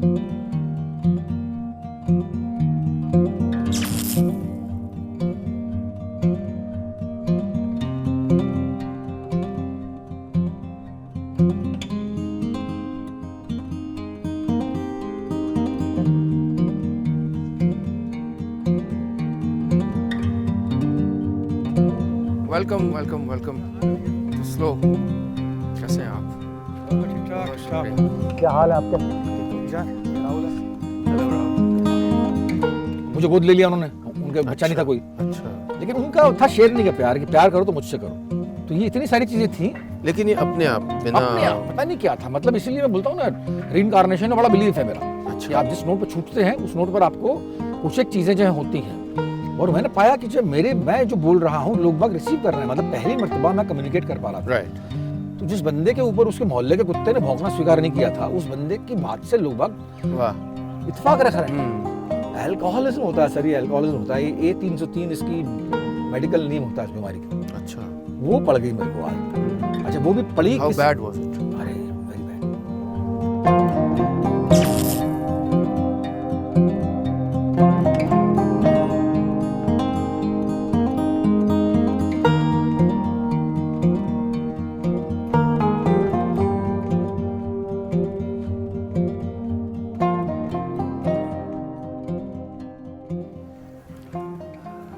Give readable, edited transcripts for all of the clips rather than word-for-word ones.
Welcome welcome welcome. Slow, कैसे हैं आप? ठीक ठाक। क्या हाल है आपका? मुझे गोद ले लिया उन्होंने, उनका बच्चा नहीं था कोई, अच्छा, लेकिन उनका था शेयरनी का प्यार कि प्यार करो तो मुझसे करो। तो ये इतनी सारी चीजें थी लेकिन ये अपने आप बिना अपने आप, पता नहीं क्या था। मतलब इसलिए मैं बोलता हूँ ना, रीइंकार्नेशन में बड़ा बिलीव है मेरा। अच्छा। कि आप जिस नोट पर छूटते हैं उस नोट पर आपको कुछ एक चीजें जो है होती हैं। और मैंने पाया कि जब मैं जो बोल रहा हूँ लोग बाग रिसीव कर रहे हैं, मतलब पहली मर्तबा मैं कम्युनिकेट कर पा रहा था। राइट। तो जिस बंदे के ऊपर उसके मोहल्ले के कुत्ते ने भौंकना स्वीकार नहीं किया था, उस बंदे की बात से लोग बाग वाह। इत्तेफाक रख रहे हैं। अल्कोहलिज्म होता है सर, ये अल्कोहलिज्म होता है। ये A303 इसकी मेडिकल नेम होता है इस बीमारी का। अच्छा, वो पड़ गई मेरे को आज। अच्छा, वो भी पड़ी हाउ बैड वाज इट? अरे वेरी बैड।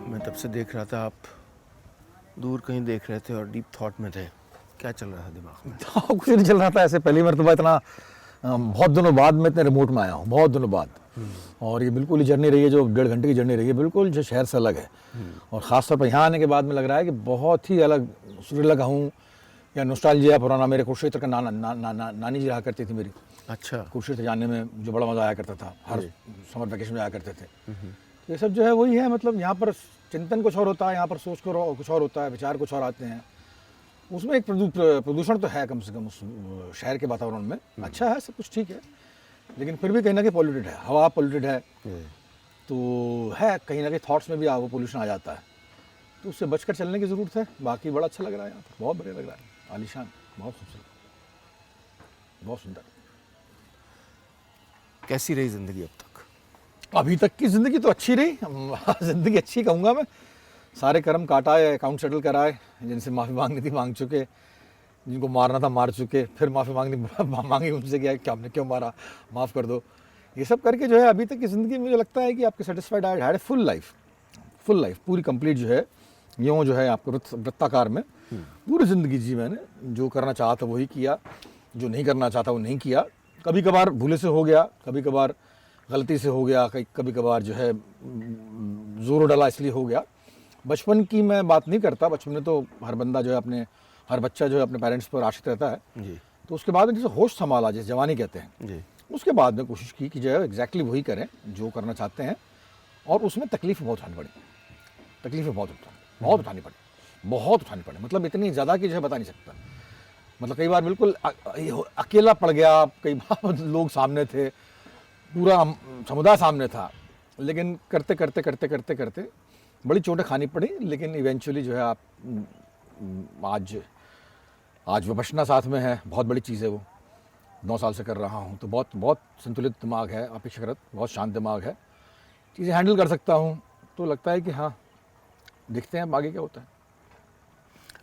मैं तब से देख रहा था, आप दूर कहीं देख रहे थे और डीप थॉट में थे। क्या चल रहा था दिमाग में? कुछ नहीं चल रहा था, ऐसे पहली मर्तबा इतना बहुत दिनों बाद मैं इतने रिमोट में आया हूँ, बहुत दिनों बाद। और ये बिल्कुल ही जर्नी रही है, जो 1.5 घंटे की जर्नी रही है, बिल्कुल जो शहर से अलग है। और ख़ासतौर पर यहाँ आने के बाद में लग रहा है कि बहुत ही अलग श्रीलंका हूँ, या नॉस्टैल्जिया पुराना। मेरे कुरुक्षेत्र का नानी जी रहा करती थी मेरी। अच्छा, कुरुक्षेत्र जाने में जो बड़ा मज़ा आया करता था, हर समर वैकेशन में आया करते थे। ये सब जो है वही है, मतलब यहाँ पर चिंतन कुछ और होता है, यहाँ पर सोच कुछ और होता है, विचार कुछ और आते हैं। उसमें एक प्रदूषण तो है कम से कम उस शहर के वातावरण में। अच्छा है, सब कुछ ठीक है, लेकिन फिर भी कहीं ना कहीं पॉल्यूटेड है, हवा पॉल्यूटेड है। तो है कहीं ना कहीं थॉट्स में भी वो पोल्यूशन आ जाता है, तो उससे बचकर चलने की ज़रूरत है। बाकी बड़ा अच्छा लग रहा है यहाँ पर, बहुत बढ़िया लग रहा है, आलीशान, बहुत खूबसूरत, बहुत सुंदर। कैसी रही जिंदगी अब तक? अभी तक की ज़िंदगी तो अच्छी रही, ज़िंदगी अच्छी कहूँगा मैं। सारे कर्म काटाए, अकाउंट सेटल कराए, जिनसे माफ़ी मांगनी थी मांग चुके, जिनको मारना था मार चुके, फिर माफ़ी मांगी उनसे क्या कि आपने क्यों मारा, माफ़ कर दो। ये सब करके जो है अभी तक की ज़िंदगी मुझे लगता है कि आपके satisfied had a full life, पूरी कंप्लीट जो है, यूँ जो है आपको वृत्ताकार में पूरी ज़िंदगी जी मैंने। जो करना चाहा था वही किया, जो नहीं करना चाहता वो नहीं किया। कभी कभार भूले से हो गया, कभी कभार गलती से हो गया, कभी कभार जो है जोर डाला इसलिए हो गया। बचपन की मैं बात नहीं करता, बचपन में तो हर बंदा जो है हर बच्चा जो है अपने पेरेंट्स पर आश्रित रहता है जी। तो उसके बाद में जैसे होश संभाला, जैसे जवानी कहते हैं जी। उसके बाद में कोशिश की कि जो है एग्जैक्टली वही करें जो करना चाहते हैं। और उसमें तकलीफ़ बहुत उठानी पड़ी, तकलीफ़ें बहुत उठानी पड़ी, मतलब इतनी ज़्यादा कि जो है बता नहीं सकता। मतलब कई बार बिल्कुल अकेला पड़ गया, कई बार लोग सामने थे, पूरा समुदाय सामने था, लेकिन करते करते करते करते करते बड़ी चोटें खानी पड़ी। लेकिन इवेंचुअली जो है आप आज विपश्यना साथ में है, बहुत बड़ी चीज़ है वो। 9 साल से कर रहा हूँ, तो बहुत बहुत संतुलित दिमाग है, अपेक्षाकृत बहुत शांत दिमाग है, चीज़ें हैंडल कर सकता हूँ। तो लगता है कि हाँ, देखते हैं आगे क्या होता है।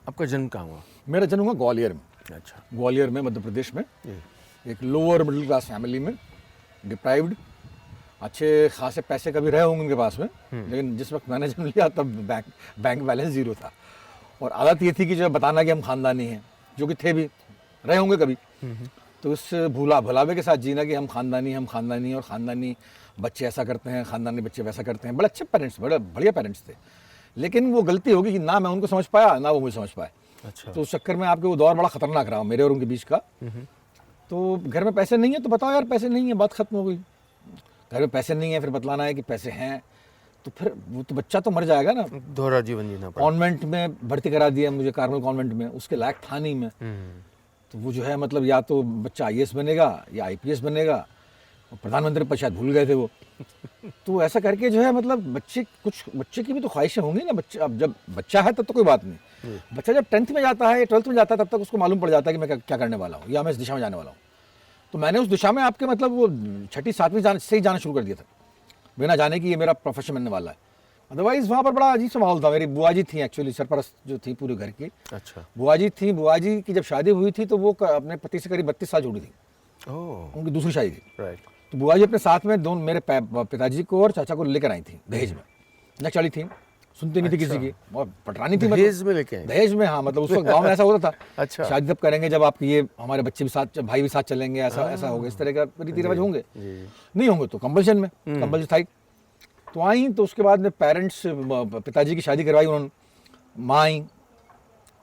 आपका जन्म कहाँ हुआ? मेरा जन्म हुआ ग्वालियर में। अच्छा। ग्वालियर में, मध्य प्रदेश में, एक लोअर मिडिल क्लास फैमिली में, डिप्राइव्ड। अच्छे खासे पैसे कभी रहे होंगे उनके पास में, लेकिन जिस वक्त मैंने जन्म लिया तब बैंक बैलेंस 0 था। और आदत ये थी कि जो बताना कि हम खानदानी हैं, जो कि थे भी, रहे होंगे कभी। तो उस भुलावे के साथ जीना कि हम खानदानी और ख़ानदानी बच्चे ऐसा करते हैं, ख़ानदानी बच्चे वैसा करते हैं। बड़े अच्छे पेरेंट्स, बड़े बढ़िया पेरेंट्स थे, लेकिन वो गलती होगी कि ना मैं उनको समझ पाया ना वो मुझे समझ पाए। अच्छा। तो उस चक्कर में आपके वो दौर बड़ा ख़तरनाक रहा मेरे और उनके बीच का। तो घर में पैसे नहीं है तो बताओ यार पैसे नहीं है, बात खत्म हो गई। घर में पैसे नहीं है, फिर बतलाना है कि पैसे हैं, तो फिर वो तो बच्चा तो मर जाएगा ना। दोहरा जीवन जीना पड़ा। कॉन्वेंट में भर्ती करा दिया मुझे, कार्मल कॉन्वेंट में, उसके लायक था नहीं मैं। तो वो जो है मतलब या तो बच्चा IAS बनेगा या IPS बनेगा, और प्रधानमंत्री पद शायद भूल गए थे वो। तो ऐसा करके जो है मतलब बच्चे की भी तो ख्वाहिशें होंगी ना। बच्चा, अब जब बच्चा है तब तो कोई बात नहीं, बच्चा जब 10th में जाता है या 12th में जाता है तब तक उसको मालूम पड़ जाता है कि मैं क्या करने वाला हूँ या मैं इस दिशा में जाने वाला हूँ। तो मैंने उस दिशा में आपके मतलब वो 6ठी 7वीं से ही जाना शुरू कर दिया था, बिना जाने कि ये मेरा प्रोफेशन बनने वाला है। अदरवाइज वहाँ पर बड़ा अजीब सा माहौल था। मेरी बुआ जी थी एक्चुअली, सरपरस्त जो थी पूरे घर की, अच्छा। बुआ जी थी। बुआ जी की जब शादी हुई थी तो वो अपने पति से करीब 32 साल जुड़ी थी, ओह उनकी दूसरी शादी थी। राइट। तो बुआ जी अपने साथ में दोनों मेरे पिताजी को और चाचा को लेकर आई थी दहेज में। नक्शली थी, सुनती नहीं थी किसी की, और पटरानी थी। दहेज में लेके आए? दहेज में, हाँ। मतलब उस वक्त गाँव में ऐसा होता था, अच्छा। शादी जब करेंगे, जब आपके ये हमारे बच्चे भी साथ, भाई भी साथ चलेंगे, ऐसा होगा, इस तरह का रीति रिवाज होंगे। नहीं होंगे तो कंपल्शन में, कंपल्शन था। तो आई, तो उसके बाद में पेरेंट्स, पिताजी की शादी करवाई उन्होंने, माँ आई,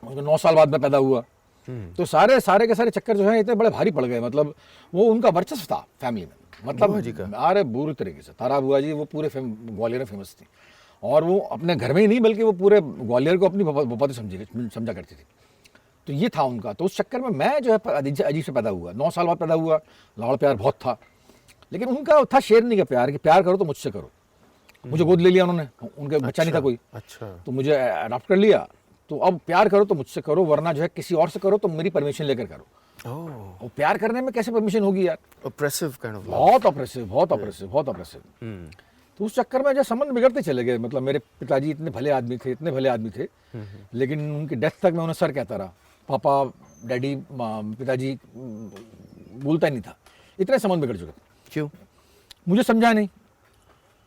उसके 9 साल बाद में पैदा हुआ। तो सारे के सारे चक्कर जो है इतने बड़े भारी पड़ गए। मतलब वो उनका वर्चस्व था फैमिली में, मतलब अरे बुरी तरीके से। तारा बुआ जी वो पूरे ग्वालियर में फेमस थी, और वो अपने घर में ही नहीं बल्कि वो पूरे ग्वालियर को अपनी भूपति समझा करती थी। तो ये था उनका। तो उस चक्कर में मैं जो है अजीब से पैदा हुआ, 9 साल बाद पैदा हुआ। लाड़ प्यार बहुत था, लेकिन उनका था शेरनी का प्यार, कि प्यार करो तो मुझसे करो। मुझे गोद ले लिया उन्होंने, उनके बच्चा नहीं था कोई। अच्छा। तो मुझे अडॉप्ट कर लिया। तो अब प्यार करो तो मुझसे करो, वरना जो है किसी और से करो तो मेरी परमिशन लेकर करो। ओह, और प्यार करने में कैसे परमिशन होगी यार? Oppressive kind of love. बहुत ऑपरेसिव, बहुत ऑपरेसिव, बहुत ऑपरेसिव। तो उस चक्कर में जो संबंध बिगड़ते चले गए। मतलब मेरे पिताजी इतने भले आदमी थे, इतने भले आदमी थे, लेकिन उनकी डेथ तक मैं उन्हें सर कहता रहा। पापा, डैडी, पिताजी बोलता ही नहीं था। इतने संबंध बिगड़ चुके थे। क्यों? मुझे समझा नहीं।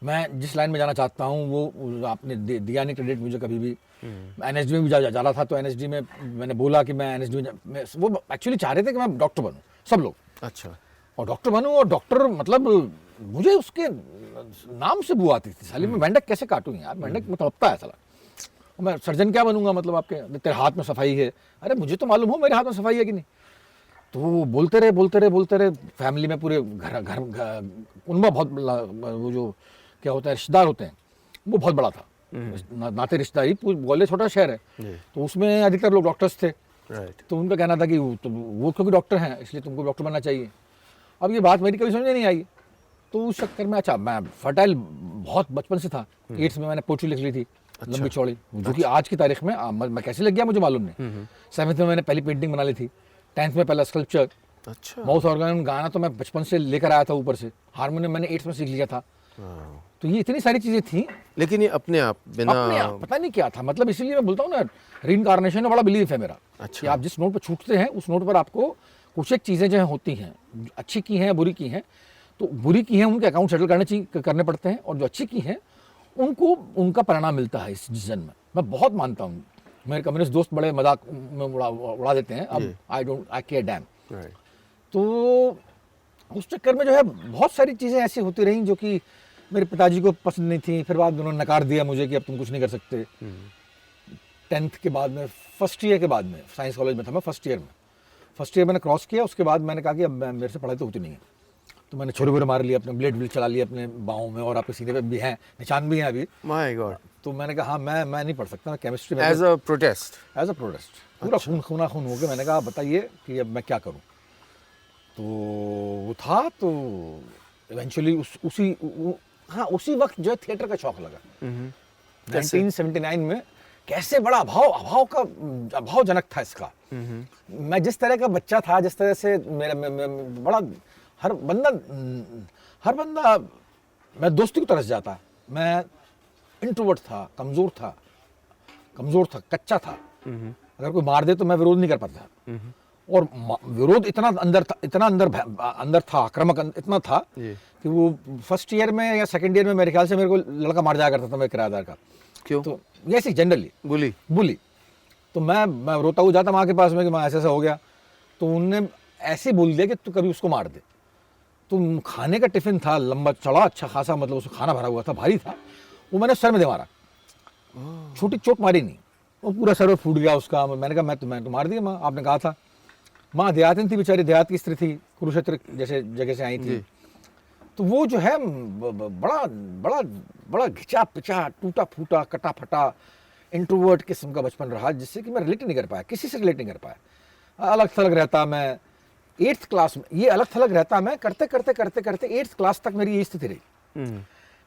मैं जिस लाइन में जाना चाहता हूँ वो आपने दिया नहीं क्रेडिट मुझे कभी भी। एनएसडी में भी जा रहा था, तो एनएसडी में मैंने बोला कि मैं एनएसडी में, वो एक्चुअली चाह रहे थे कि मैं डॉक्टर बनूं, सब लोग। अच्छा। और डॉक्टर बनूं, और डॉक्टर मतलब मुझे उसके नाम से बू आती थी। साली मैं मेंढक कैसे काटूं यार? मेंढक में तड़पता है साला। मैं सर्जन क्या बनूंगा? मतलब आपके तेरे हाथ में सफाई है। अरे मुझे तो मालूम हो मेरे हाथ में सफाई है कि नहीं। तो वो बोलते रहे। फैमिली में पूरे घर उनमें बहुत वो जो क्या होता है, रिश्तेदार होते हैं, वो बहुत बड़ा था। नाते रिश्तेदारी, ग्वालियर छोटा शहर है, तो उसमें अधिकतर लोग डॉक्टर्स थे। तो उनका कहना था कि वो क्योंकि डॉक्टर हैं इसलिए तुमको डॉक्टर बनना चाहिए। अब ये बात मेरी कभी समझ नहीं आई। तो उस चक्कर में अच्छा, मैं फर्टाइल बहुत बचपन से था। 8th में मैंने पोट्री लिख ली थी, लंबी चौड़ी, जो कि आज की तारीख में मैं कैसे लग गया मुझे मालूम नहीं। 7th में मैंने पहली पेंटिंग बना ली थी। 10th में पहला स्कल्पचर। अच्छा। माउथ ऑर्गन गाना तो मैं बचपन से लेकर आया था ऊपर से। हारमोनियम मैंने 8th में सीख लिया था। तो ये इतनी सारी चीजें थी, लेकिन ये अपने आप बिना पता नहीं क्या था। मतलब इसीलिए मैं बोलता हूँ ना, रीइंकार्नेशन में बड़ा बिलीफ है मेरा। अच्छा। कि आप जिस नोट पर छूटते हैं उस नोट पर आपको कुछ एक चीजें जो है होती हैं, अच्छी की हैं, बुरी की हैं। तो बुरी की हैं उनके अकाउंट सेटल करने पड़ते हैं, और जो अच्छी की हैं उनको उनका परिणाम मिलता है इस जन्म में। मैं बहुत मानता हूँ। मेरे कम्युनिस्ट दोस्त बड़े मजाक में उड़ा देते हैं। अब आई केयर डैम। तो उस चक्कर में जो है बहुत सारी चीज़ें ऐसी होती रहीं जो कि मेरे पिताजी को पसंद नहीं थी। फिर बाद में उन्होंने नकार दिया मुझे कि अब तुम कुछ नहीं कर सकते। 10th के बाद में, फर्स्ट ईयर के बाद में, साइंस कॉलेज में था मैं, फर्स्ट ईयर मैंने क्रॉस किया। उसके बाद मैंने कहा कि अब मेरे से पढ़ाई तो होती नहीं है। तो मैंने छोरे बुरे मार लिए, अपने ब्लेड चला लिए अपने बाहों में, और आपके सीने पे भी हैं निशान भी हैं अभी। My God. तो मैंने कहा हाँ मैं नहीं पढ़ सकता, मैं केमिस्ट्री में एज अ प्रोटेस्ट पूरा खून हो गया। मैंने कहा बताइए कि अब मैं क्या करूँ। तो वो था, तो इवेंचुअली उसी वक्त जो है थिएटर का शौक लगा। 1979 में कैसे बड़ा अभावजनक था इसका। मैं जिस तरह का बच्चा था, जिस तरह से मेरा बड़ा हर बंदा मैं दोस्ती की तरस जाता। मैं इंट्रोवर्ट था, कमजोर था, कच्चा था। अगर कोई मार दे तो मैं विरोध नहीं कर पाता। और विरोध इतना अंदर था, आक्रामक इतना था कि वो फर्स्ट ईयर में या सेकंड ईयर में मेरे ख्याल से मेरे को लड़का मार जाया करता था, मेरे किराएदार का। क्यों? तो ऐसे जनरली बुली। तो मैं रोता हुआ जाता माँ के पास में कि माँ ऐसा हो गया। तो उनने ऐसे बोल दिया कि तू कभी उसको मार दे। तो खाने का टिफिन था लंबा चौड़ा, अच्छा खासा, मतलब उसमें खाना भरा हुआ था, भारी था। वो मैंने सर में दे मारा, छोटी चोट मारी नहीं, वो पूरा सर फूट गया उसका। मैंने कहा मैं तो मार दिया माँ, आपने कहा था। माँ देहाती थी बेचारी, देहात की स्त्री थी, कुरुक्षेत्र जैसे जगह से आई थी। तो वो जो है बड़ा घिचा पिचा, टूटा फूटा, कटा फटा, इंट्रोवर्ट किस्म का बचपन रहा, जिससे कि मैं रिलेट नहीं कर पाया, किसी से रिलेट नहीं कर पाया। अलग थलग रहता मैं। 8th क्लास में ये अलग थलग रहता मैं, करते 8th क्लास तक मेरी ये स्थिति रही।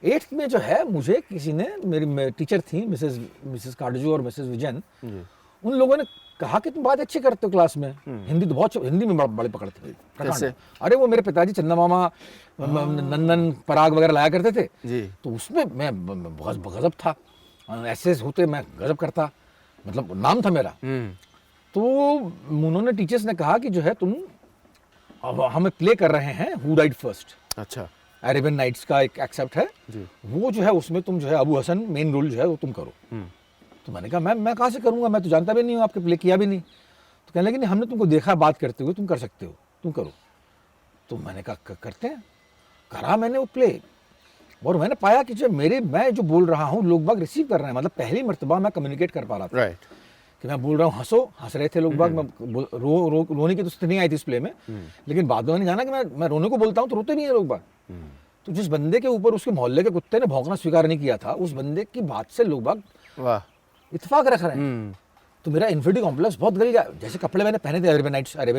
8th में जो है मुझे किसी ने, मेरी टीचर थी मिसेस कार्डजू और मिसेस विजन, उन लोगों ने कहा कि तुम बात अच्छी करते हो क्लास में, हिंदी तो बहुत हिंदी में बड़े पकड़ते थे प्रकांड। कैसे? अरे वो मेरे पिताजी चंदा मामा नंदन पराग वगैरह लाया करते थे, जी। तो उसमें मैं गजब था, ऐसे होते मैं गजब करता, मतलब नाम था मेरा। तो उन्होंने टीचर्स ने कहा कि जो है तुम अब हमें प्ले कर रहे हैं हु डाइड फर्स्ट, अच्छा अरेबियन नाइट्स का एक एक्सेप्ट है जी। वो जो है उसमें तुम जो है अबू हसन मेन रोल जो है वो तुम करो। तो मैंने कहा मैं कहाँ से करूँगा, मैं तो जानता भी नहीं हूँ, आपके प्ले किया भी नहीं। तो कहने लगे नहीं हमने तुमको देखा बात करते हुए, तुम कर सकते हो, तुम करो। तो मैंने कहा करते हैं, करा मैंने वो प्ले, और मैंने पाया कि जो मैं जो बोल रहा हूँ लोग बाग रिसीव कर रहे हैं, मतलब पहली मर्तबा मैं कम्युनिकेट कर पा रहा था राइट। कि मैं बोल रहा हूँ, हंस रहे थे लोग बाग, मैं रोने की तो स्थिति नहीं आई थी इस प्ले में, लेकिन बाद में मैंने जाना कि मैं रोने को बोलता हूँ तो रोते नहीं है लोग बाग। तो जिस बंदे के ऊपर उसके मोहल्ले के कुत्ते ने भौंकना स्वीकार नहीं किया था, उस बंदे की बात से लोग बाग वाह। इत्तेफाक रख रहे हैं। तो मेरा इन्फिनिटी कॉम्प्लेक्स बहुत गल गया। जैसे कपड़े मैंने पहने थे अरेबियन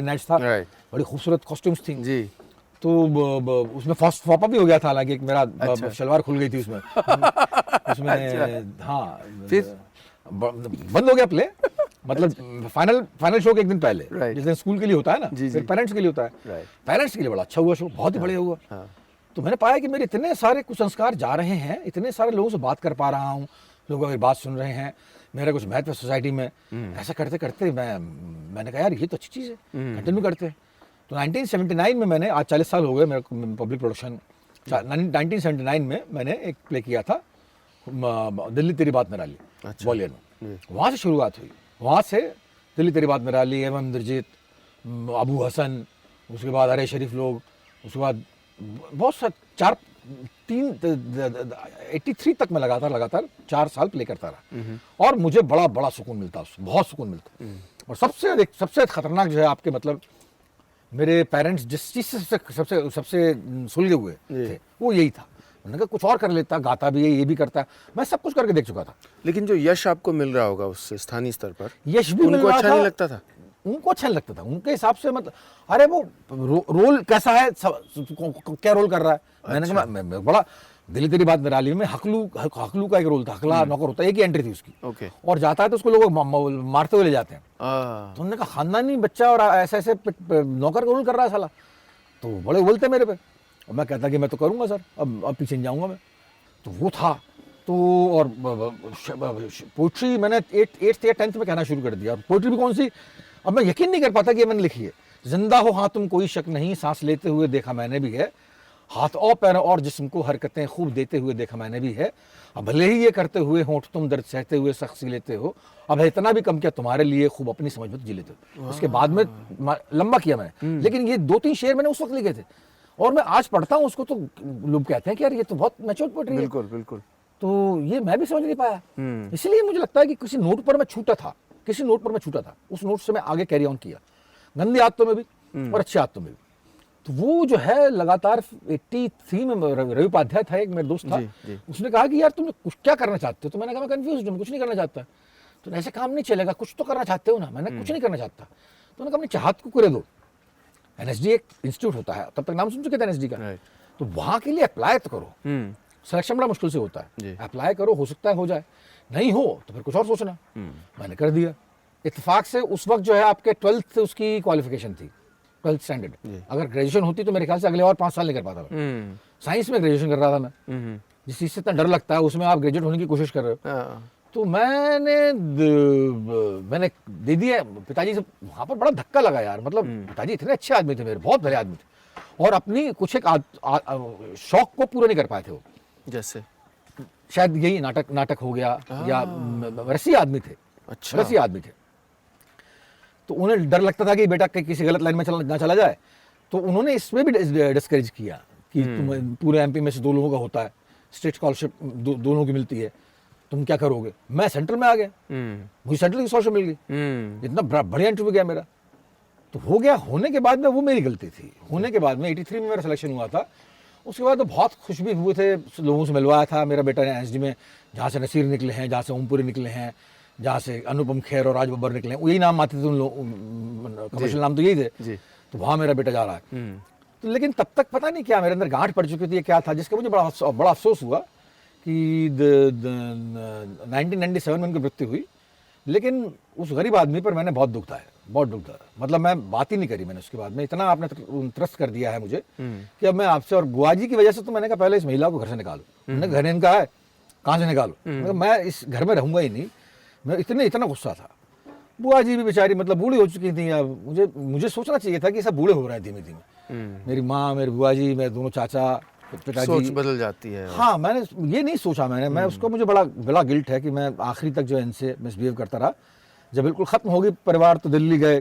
नाइट्स था, राइट। बड़ी खूबसूरत कॉस्ट्यूम्स थी जी। तो उसमें फर्स्ट फॉपअप भी हो गया था, हालांकि एक मेरा अच्छा। शलवार खुल गई थी उसमें उसमें अच्छा। हाँ फिर? बंद हो गया प्ले, मतलब फाइनल शो के एक दिन पहले, Right. जिस दिन स्कूल के लिए होता है ना, जी, फिर जी। पेरेंट्स के लिए होता है, Right. पेरेंट्स के लिए बड़ा अच्छा हुआ शो, बहुत ही बढ़िया हुआ। हाँ। तो मैंने पाया कि मेरे इतने सारे कुसंस्कार जा रहे हैं, इतने सारे लोगों से बात कर पा रहा हूँ, लोग मेरी बात सुन रहे हैं, मेरा कुछ महत्व है सोसाइटी में। ऐसा करते करते मैंने कहा यार ये तो अच्छी चीज़ है, कंटिन्यू करते हैं। तो 1979 में मैंने, आज 40 साल हो गए मेरे पब्लिक प्रोडक्शन, 1979 में मैंने एक प्ले किया था दिल्ली तेरी बात निराली, अच्छा। ग्वालियर में। वहाँ से शुरुआत हुई, वहाँ से दिल्ली तेरी बात निराली, एम इंद्रजीत, अबू हसन, उसके बाद अरे शरीफ लोग, उसके बाद बहुत सा 83 तक मैं लगातार 4 साल प्ले करता रहा, और मुझे बड़ा सुकून मिलता, उससे बहुत सुकून मिलता। और सबसे खतरनाक जो है आपके मतलब मेरे पेरेंट्स जिस चीज़ से सबसे सुलझे हुए थे वो यही था। मैंने कहा कुछ और कर लेता, गाता भी है, ये भी करता है, मैं सब कुछ करके देख चुका था। लेकिन जो यश आपको मिल रहा होगा उससे स्थानीय स्तर पर, यश भी मिल उनको रहा अच्छा था, नहीं लगता था? उनको अच्छा नहीं लगता था, उनके हिसाब से मतलब अरे वो रोल कैसा है, क्या रोल कर रहा है। मैंने कहा मैं बड़ा दिल्ली तेरी बात निराली में हकलू का एक रोल था, हकला नौकर होता है, एक ही एंट्री थी उसकी, ओके। और जाता है तो उसको लोग मारते हुए ले जाते हैं। तो उन्होंने कहा खानदानी बच्चा और ऐसे नौकर का रोल कर रहा है साला, तो बड़े बोलते मेरे पे, और मैं कहता कि मैं तो करूँगा सर, अब पीछे नहीं जाऊँगा मैं। तो वो था। तो और पोइट्री मैंने 8th या 10th में कहना शुरू कर दिया। पोइट्री भी कौन सी, अब मैं यकीन नहीं कर पाता कि ये मैंने लिखी है। जिंदा हो हाँ तुम कोई शक नहीं, सांस लेते हुए देखा मैंने भी है, हाथ और पैर और जिस्म को हरकतें खूब देते हुए देखा मैंने भी है, अब भले ही ये करते हुए होंठ तुम दर्द सहते हुए सख्त सी लेते हो, अब इतना भी कम किया तुम्हारे लिए, खूब अपनी समझ में जी लेते हो। उसके बाद में लंबा किया मैंने, लेकिन ये 2-3 शेर मैंने उस वक्त लिखे थे, और मैं आज पढ़ता हूँ उसको तो लोग कहते हैं कि यार ये तो बहुत मैच्योर पोएट्री है। बिल्कुल बिल्कुल। तो ये मैं भी समझ नहीं पाया, इसलिए मुझे लगता है कि किसी नोट पर मैं छूटा था, उस नोट से मैं आगे कैरी ऑन किया, गंदी आदतों में भी और अच्छी आदतों में भी। तो वो जो है लगातार 83 में रवि उपाध्याय था, एक मेरा दोस्त था, जी। उसने कहा कि यार तुम कुछ क्या करना चाहते हो, तो मैंने कहा मैं कंफ्यूज हूँ, कुछ नहीं करना चाहता। तो ऐसे काम नहीं चलेगा, कुछ तो करना चाहते हो ना। मैंने कुछ नहीं करना चाहता, तो मैंने कहा अपनी चाहत को करे दो। NSD एक इंस्टीट्यूट होता है, तब तक नाम सुन चुके थे NSD का, तो वहाँ के लिए अप्लाई तो करो, सिलेक्शन बड़ा मुश्किल से होता है, अप्लाई करो, हो सकता है हो जाए, नहीं हो तो फिर कुछ और सोचना। मैंने कर दिया। इत्तेफाक से उस वक्त जो है आपके 12th उसकी क्वालिफिकेशन थी, 12th स्टैंडर्ड। अगर ग्रेजुएशन होती तो मेरे ख्याल से अगले और 5 साल नहीं कर पाता मैं। साइंस में ग्रेजुएशन कर रहा था मैं, जिस चीज़ से इतना डर लगता है उसमें आप ग्रेजुएट होने की कोशिश कर रहे हो। तो मैंने दे दिया पिताजी से। वहाँ पर बड़ा धक्का लगा यार, मतलब पिताजी इतने अच्छे आदमी थे मेरे, बहुत भले आदमी थे, और अपनी कुछ एक शौक को पूरा नहीं कर पाए थे वो। जैसे शायद यही नाटक हो गया, या रसी आदमी थे। अच्छा। रसी आदमी थे, तो उन्हें डर लगता था कि बेटा किसी गलत लाइन में ना चला जाए, तो उन्होंने इसमें भी डिस्करेज किया कि तुम पूरे MP में से 2 लोगों का होता है, स्टेट स्कॉलरशिप 2 लोगों की मिलती है, तुम क्या करोगे। मैं सेंट्रल में आ गया, मुझे सेंट्रल की स्कॉलरशिप मिल गई, इतना बढ़िया इंटरव्यू गया मेरा, तो हो गया। होने के बाद में वो मेरी गलती थी। होने के बाद में 83 में मेरा सिलेक्शन हुआ था, उसके बाद तो बहुत खुश भी हुए थे, लोगों से मिलवाया था। मेरा बेटा ने NSD में, जहाँ से नसीर निकले हैं, जहाँ से ओमपुरी निकले हैं, जहाँ से अनुपम खेर और राज बब्बर निकले हैं, यही नाम आते थे उन लोग, कमर्शियल नाम तो यही थे। तो वहाँ मेरा बेटा जा रहा है। तो लेकिन तब तक पता नहीं क्या मेरे अंदर गांठ पड़ चुकी थी, क्या था, जिसका मुझे बड़ा अफसोस हुआ कि 1997 में उनकी मृत्यु हुई। लेकिन उस गरीब आदमी पर मैंने बहुत दुख था, बहुत दुख था। मतलब मैं बात ही नहीं करी मैंने उसके बाद में, इतना आपने त्रस्त कर दिया है मुझे कि अब मैं आपसे, और बुआ जी की वजह से तो मैंने कहा पहले इस महिला को घर से निकालो। मैंने घर इनका है, कहाँ से निकालो, मतलब मैं इस घर में रहूंगा ही नहीं। मैं इतना गुस्सा था। बुआ जी भी बेचारी मतलब बूढ़ी हो चुकी थी। अब मुझे सोचना चाहिए था कि सब बूढ़े हो रहे हैं धीमे धीमे। मेरी माँ, मेरी बुआ जी, मेरे दोनों चाचा, पिताजी, सोच बदल जाती है। हाँ, मैंने ये नहीं सोचा मैं उसको, मुझे बड़ा गिल्ट है कि मैं आखिरी तक जो है इनसे मिसबिहेव करता रहा। जब बिल्कुल खत्म हो गई परिवार तो दिल्ली गए,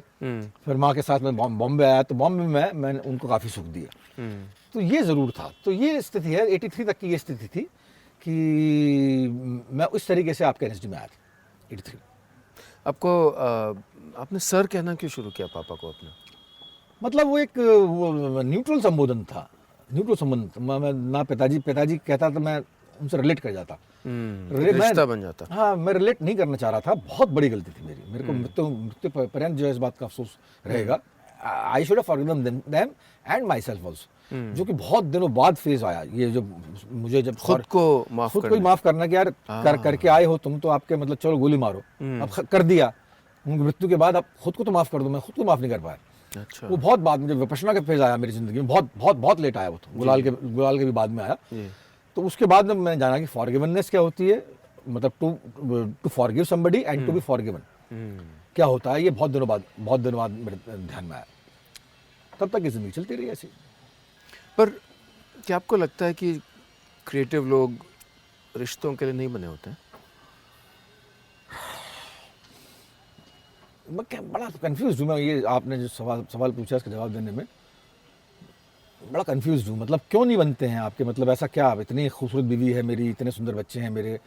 फिर माँ के साथ में बॉम्बे आया, तो बॉम्बे में मैंने उनको काफ़ी सुख दिया। तो ये ज़रूर था। तो ये स्थिति है, 83 तक की ये स्थिति थी कि मैं उस तरीके से आपके एनएसडी में आया था 83। आपको आपने सर कहना क्यों शुरू किया पापा को अपना? मतलब वो एक न्यूट्रल संबोधन था, न्यूट्रल संबोधन था। मैं ना पिताजी कहता तो मैं उनसे रिलेट कर जाता, रिश्ता बन जाता। हाँ, मैं रिलेट नहीं करना चाह रहा था। बहुत बड़ी गलती थी मेरे को मृत्यु पर्यंत जो है इस बात का अफसोस रहेगा। I should have forgiven them and my self also, जो कि बहुत दिनों बाद फेज आया ये, जो मुझे जब खुद को माफ करना कि यार करके आए हो तुम, तो आपके मतलब चलो गोली मारो, अब कर दिया उनकी मृत्यु के बाद, अब खुद को तो माफ कर दो। मैं खुद को माफ नहीं कर पाया। अच्छा। वो बहुत बाद में जब विपश्यना का फेज आया मेरी जिंदगी में, बहुत लेट आया वो तो, गुलाल के भी बाद में आया। तो उसके बाद में मैंने जाना कि फॉरगिवनेस क्या होती है, मतलब to forgive somebody and to be forgiven क्या होता है, ये बहुत दिनों बाद मेरे ध्यान में आया। तब तक ये जिंदगी चलती रही ऐसी। पर क्या आपको लगता है कि क्रिएटिव लोग रिश्तों के लिए नहीं बने होते हैं? मैं बड़ा कंफ्यूज हूँ। मैं ये आपने जो सवाल पूछा इसका जवाब देने में बड़ा कंफ्यूज हूँ। मतलब क्यों नहीं बनते हैं आपके, मतलब ऐसा क्या? इतनी खूबसूरत बीवी है मेरी, इतने सुंदर बच्चे हैं मेरे,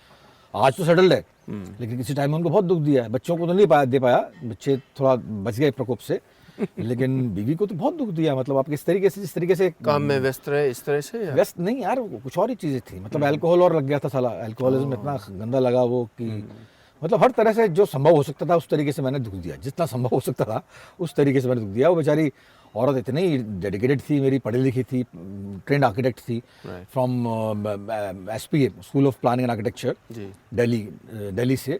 आज तो सेटल्ड है, लेकिन किसी टाइम में उनको बहुत दुख दिया है। बच्चों को तो नहीं दे पाया, बच्चे थोड़ा बच गए प्रकोप से, लेकिन बीवी को तो बहुत दुख दिया। मतलब आप जिस तरीके से काम में व्यस्त रहे, इस तरह से? व्यस्त नहीं यार, कुछ और ही चीज़ें थी। मतलब अल्कोहल और लग गया था साला, अल्कोहलिज्म इतना गंदा लगा वो कि मतलब हर तरह से जो संभव हो सकता था उस तरीके से मैंने दुख दिया, जितना संभव हो सकता था उस तरीके से मैंने दुख दिया। वो बेचारी औरत इतनी डेडिकेटेड थी, मेरी पढ़ी लिखी थी, ट्रेंड आर्किटेक्ट थी from SPA school of planning and architecture Delhi से।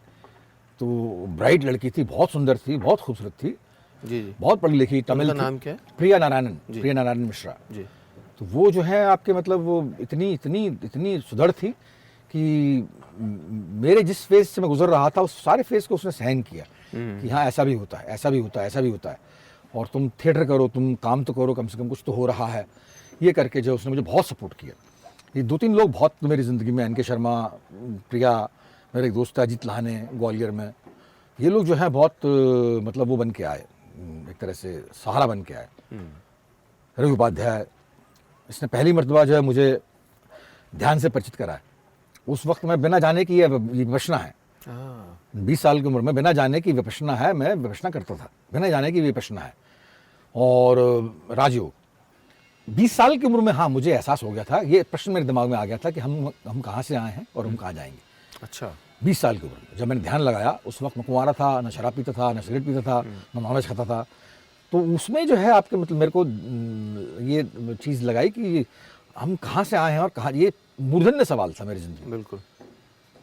तो ब्राइट लड़की थी, बहुत सुंदर थी, बहुत खूबसूरत थी, बहुत पढ़ी लिखी, तमिल। नाम क्या है? प्रिया नारायणन मिश्रा। तो वो जो है आपके मतलब वो इतनी सुधड़ थी कि मेरे जिस फेज से मैं गुजर रहा था उस सारे फेज को उसने सहन किया कि हाँ ऐसा भी होता है, ऐसा भी होता है, ऐसा भी होता है, और तुम थिएटर करो, तुम काम तो करो, कम से कम कुछ तो हो रहा है। ये करके जो उसने मुझे बहुत सपोर्ट किया। ये 2-3 लोग बहुत मेरी ज़िंदगी में, एनके शर्मा, प्रिया, मेरे एक दोस्त है अजीत लाहने ग्वालियर में, ये लोग जो है बहुत मतलब वो बन के आए, एक तरह से सहारा बन के आए। रवि उपाध्याय, इसने पहली मर्तबा जो है मुझे ध्यान से परिचित कराया। उस वक्त मैं बिना जाने की ये विपश्यना है, 20 साल की उम्र में बिना जाने की विपश्यना है, मैं विपश्यना करता था, बिना जाने की विपश्यना है। और राजयोग 20 साल की उम्र में, हाँ, मुझे एहसास हो गया था, ये प्रश्न मेरे दिमाग में आ गया था कि हम कहाँ से आए हैं और हम कहाँ जाएंगे। अच्छा। 20 साल की उम्र में जब मैंने ध्यान लगाया, उस वक्त मैं कुंवारा था, न शराब पीता था, न सिगरेट पीता था, न नॉनवेज खाता था। तो उसमें जो है आपके मतलब मेरे को ये चीज़ लगाई कि हम कहाँ से आए हैं और कहाँ, ये मूर्धन्य सवाल था मेरी जिंदगी। बिल्कुल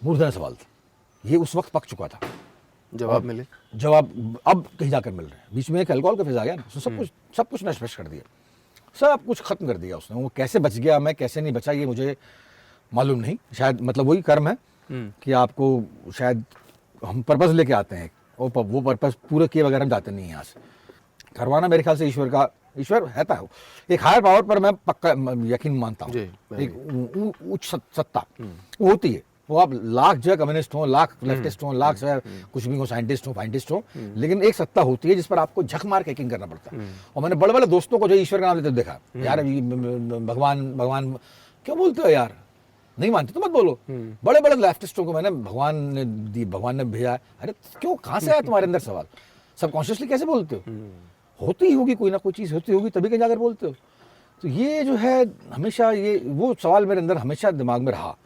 मूर्धन्य सवाल था, ये उस वक्त पक चुका था। जवाब मिले, जवाब अब कहीं जाकर मिल रहे हैं। बीच में एक अल्कोहल का फेज आ गया ना, सब कुछ नष्ट कर दिया, सब कुछ खत्म कर दिया उसने। वो कैसे बच गया, मैं कैसे नहीं बचा, ये मुझे मालूम नहीं। शायद मतलब वही कर्म है कि आपको शायद हम पर्पस लेके आते हैं और वो पर्पस पूरे किए बगैर हम जाते नहीं यहाँ से। करवाना मेरे ख्याल से ईश्वर है था, एक हायर पावर पर मैं पक्का यकीन मानता हूँ। एक उच्च सत्ता होती है, वो आप लाख जो है कम्युनिस्ट हो, लाख लेफ्टिस्ट हो, लाख जो है कुछ भी हो, साइंटिस्ट हो, फाइंटिस्ट हो, लेकिन एक सत्ता होती है जिस पर आपको झक मार के यकीन करना पड़ता है। और मैंने बड़े बड़े दोस्तों को जो ईश्वर का नाम लेते देखा, यार भगवान क्यों बोलते हो यार, नहीं मानते तो मत बोलो। बड़े बड़े लेफ्टिस्टों को मैंने भगवान ने भेजा, अरे क्यों, कहाँ से आया तुम्हारे अंदर सवाल, सबकॉन्शियसली कैसे बोलते हो? होती ही होगी, कोई ना कोई चीज़ होती होगी, तभी कहीं जाकर बोलते हो। तो ये जो है हमेशा ये वो सवाल मेरे अंदर हमेशा दिमाग में रहा,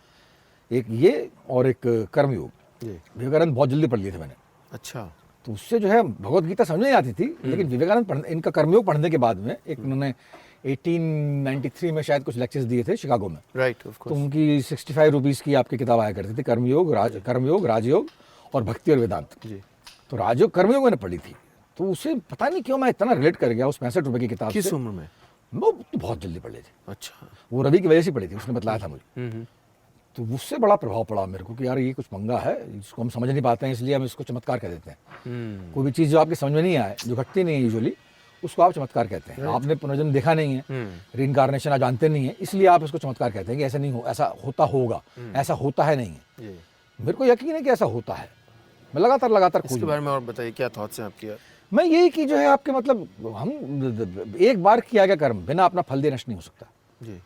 एक ये और एक कर्मयोग। विवेकानंद बहुत जल्दी पढ़ लिए थे मैंने। अच्छा। तो उससे जो है भगवत गीता समझ नहीं आती थी, लेकिन विवेकानंद इनका कर्मयोग पढ़ने के बाद में एक उन्होंने 1893 में शायद कुछ लेक्चर्स दिए थे शिकागो में। Right, of course. तो उनकी 65 रुपीज़ की आपकी किताब आया करती थी, कर्मयोग, राजयोग और भक्ति और वेदांत। तो राजयोग कर्मयोग मैंने पढ़ी थी, तो उसे पता नहीं क्यों मैं इतना रिलेट कर गया उस 65 रुपए की किताब किस से। उम्र में? वो तो बहुत जल्दी पढ़ ली थी, अच्छा। वो रवि की वजह से पढ़ी थी, उसने बतलाया था मुझे। हम्म। तो उससे बड़ा प्रभाव पड़ा मेरे को कि यार ये कुछ पंगा है, इसको हम समझ नहीं पाते हैं, इसलिए हम इसको चमत्कार कह देते हैं। कोई भी चीज़ जो आपकी समझ में नहीं आए, जो घटती नहीं है यूजुअली, उसको आप चमत्कार कहते हैं। आपने पुनर्जन्म देखा नहीं है, रीइंकार्नेशन आप जानते नहीं है, इसलिए आप इसको चमत्कार कहते हैं कि ऐसा नहीं हो, ऐसा होता होगा, ऐसा होता है नहीं है। मेरे को यकीन है कि ऐसा होता है। मैं लगातार इसके बारे में और बताइए, क्या थॉट्स हैं आपके? मैं यही कि जो है आपके मतलब हम एक बार किया गया कर्म बिना अपना फल दिए नष्ट नहीं हो सकता। जी।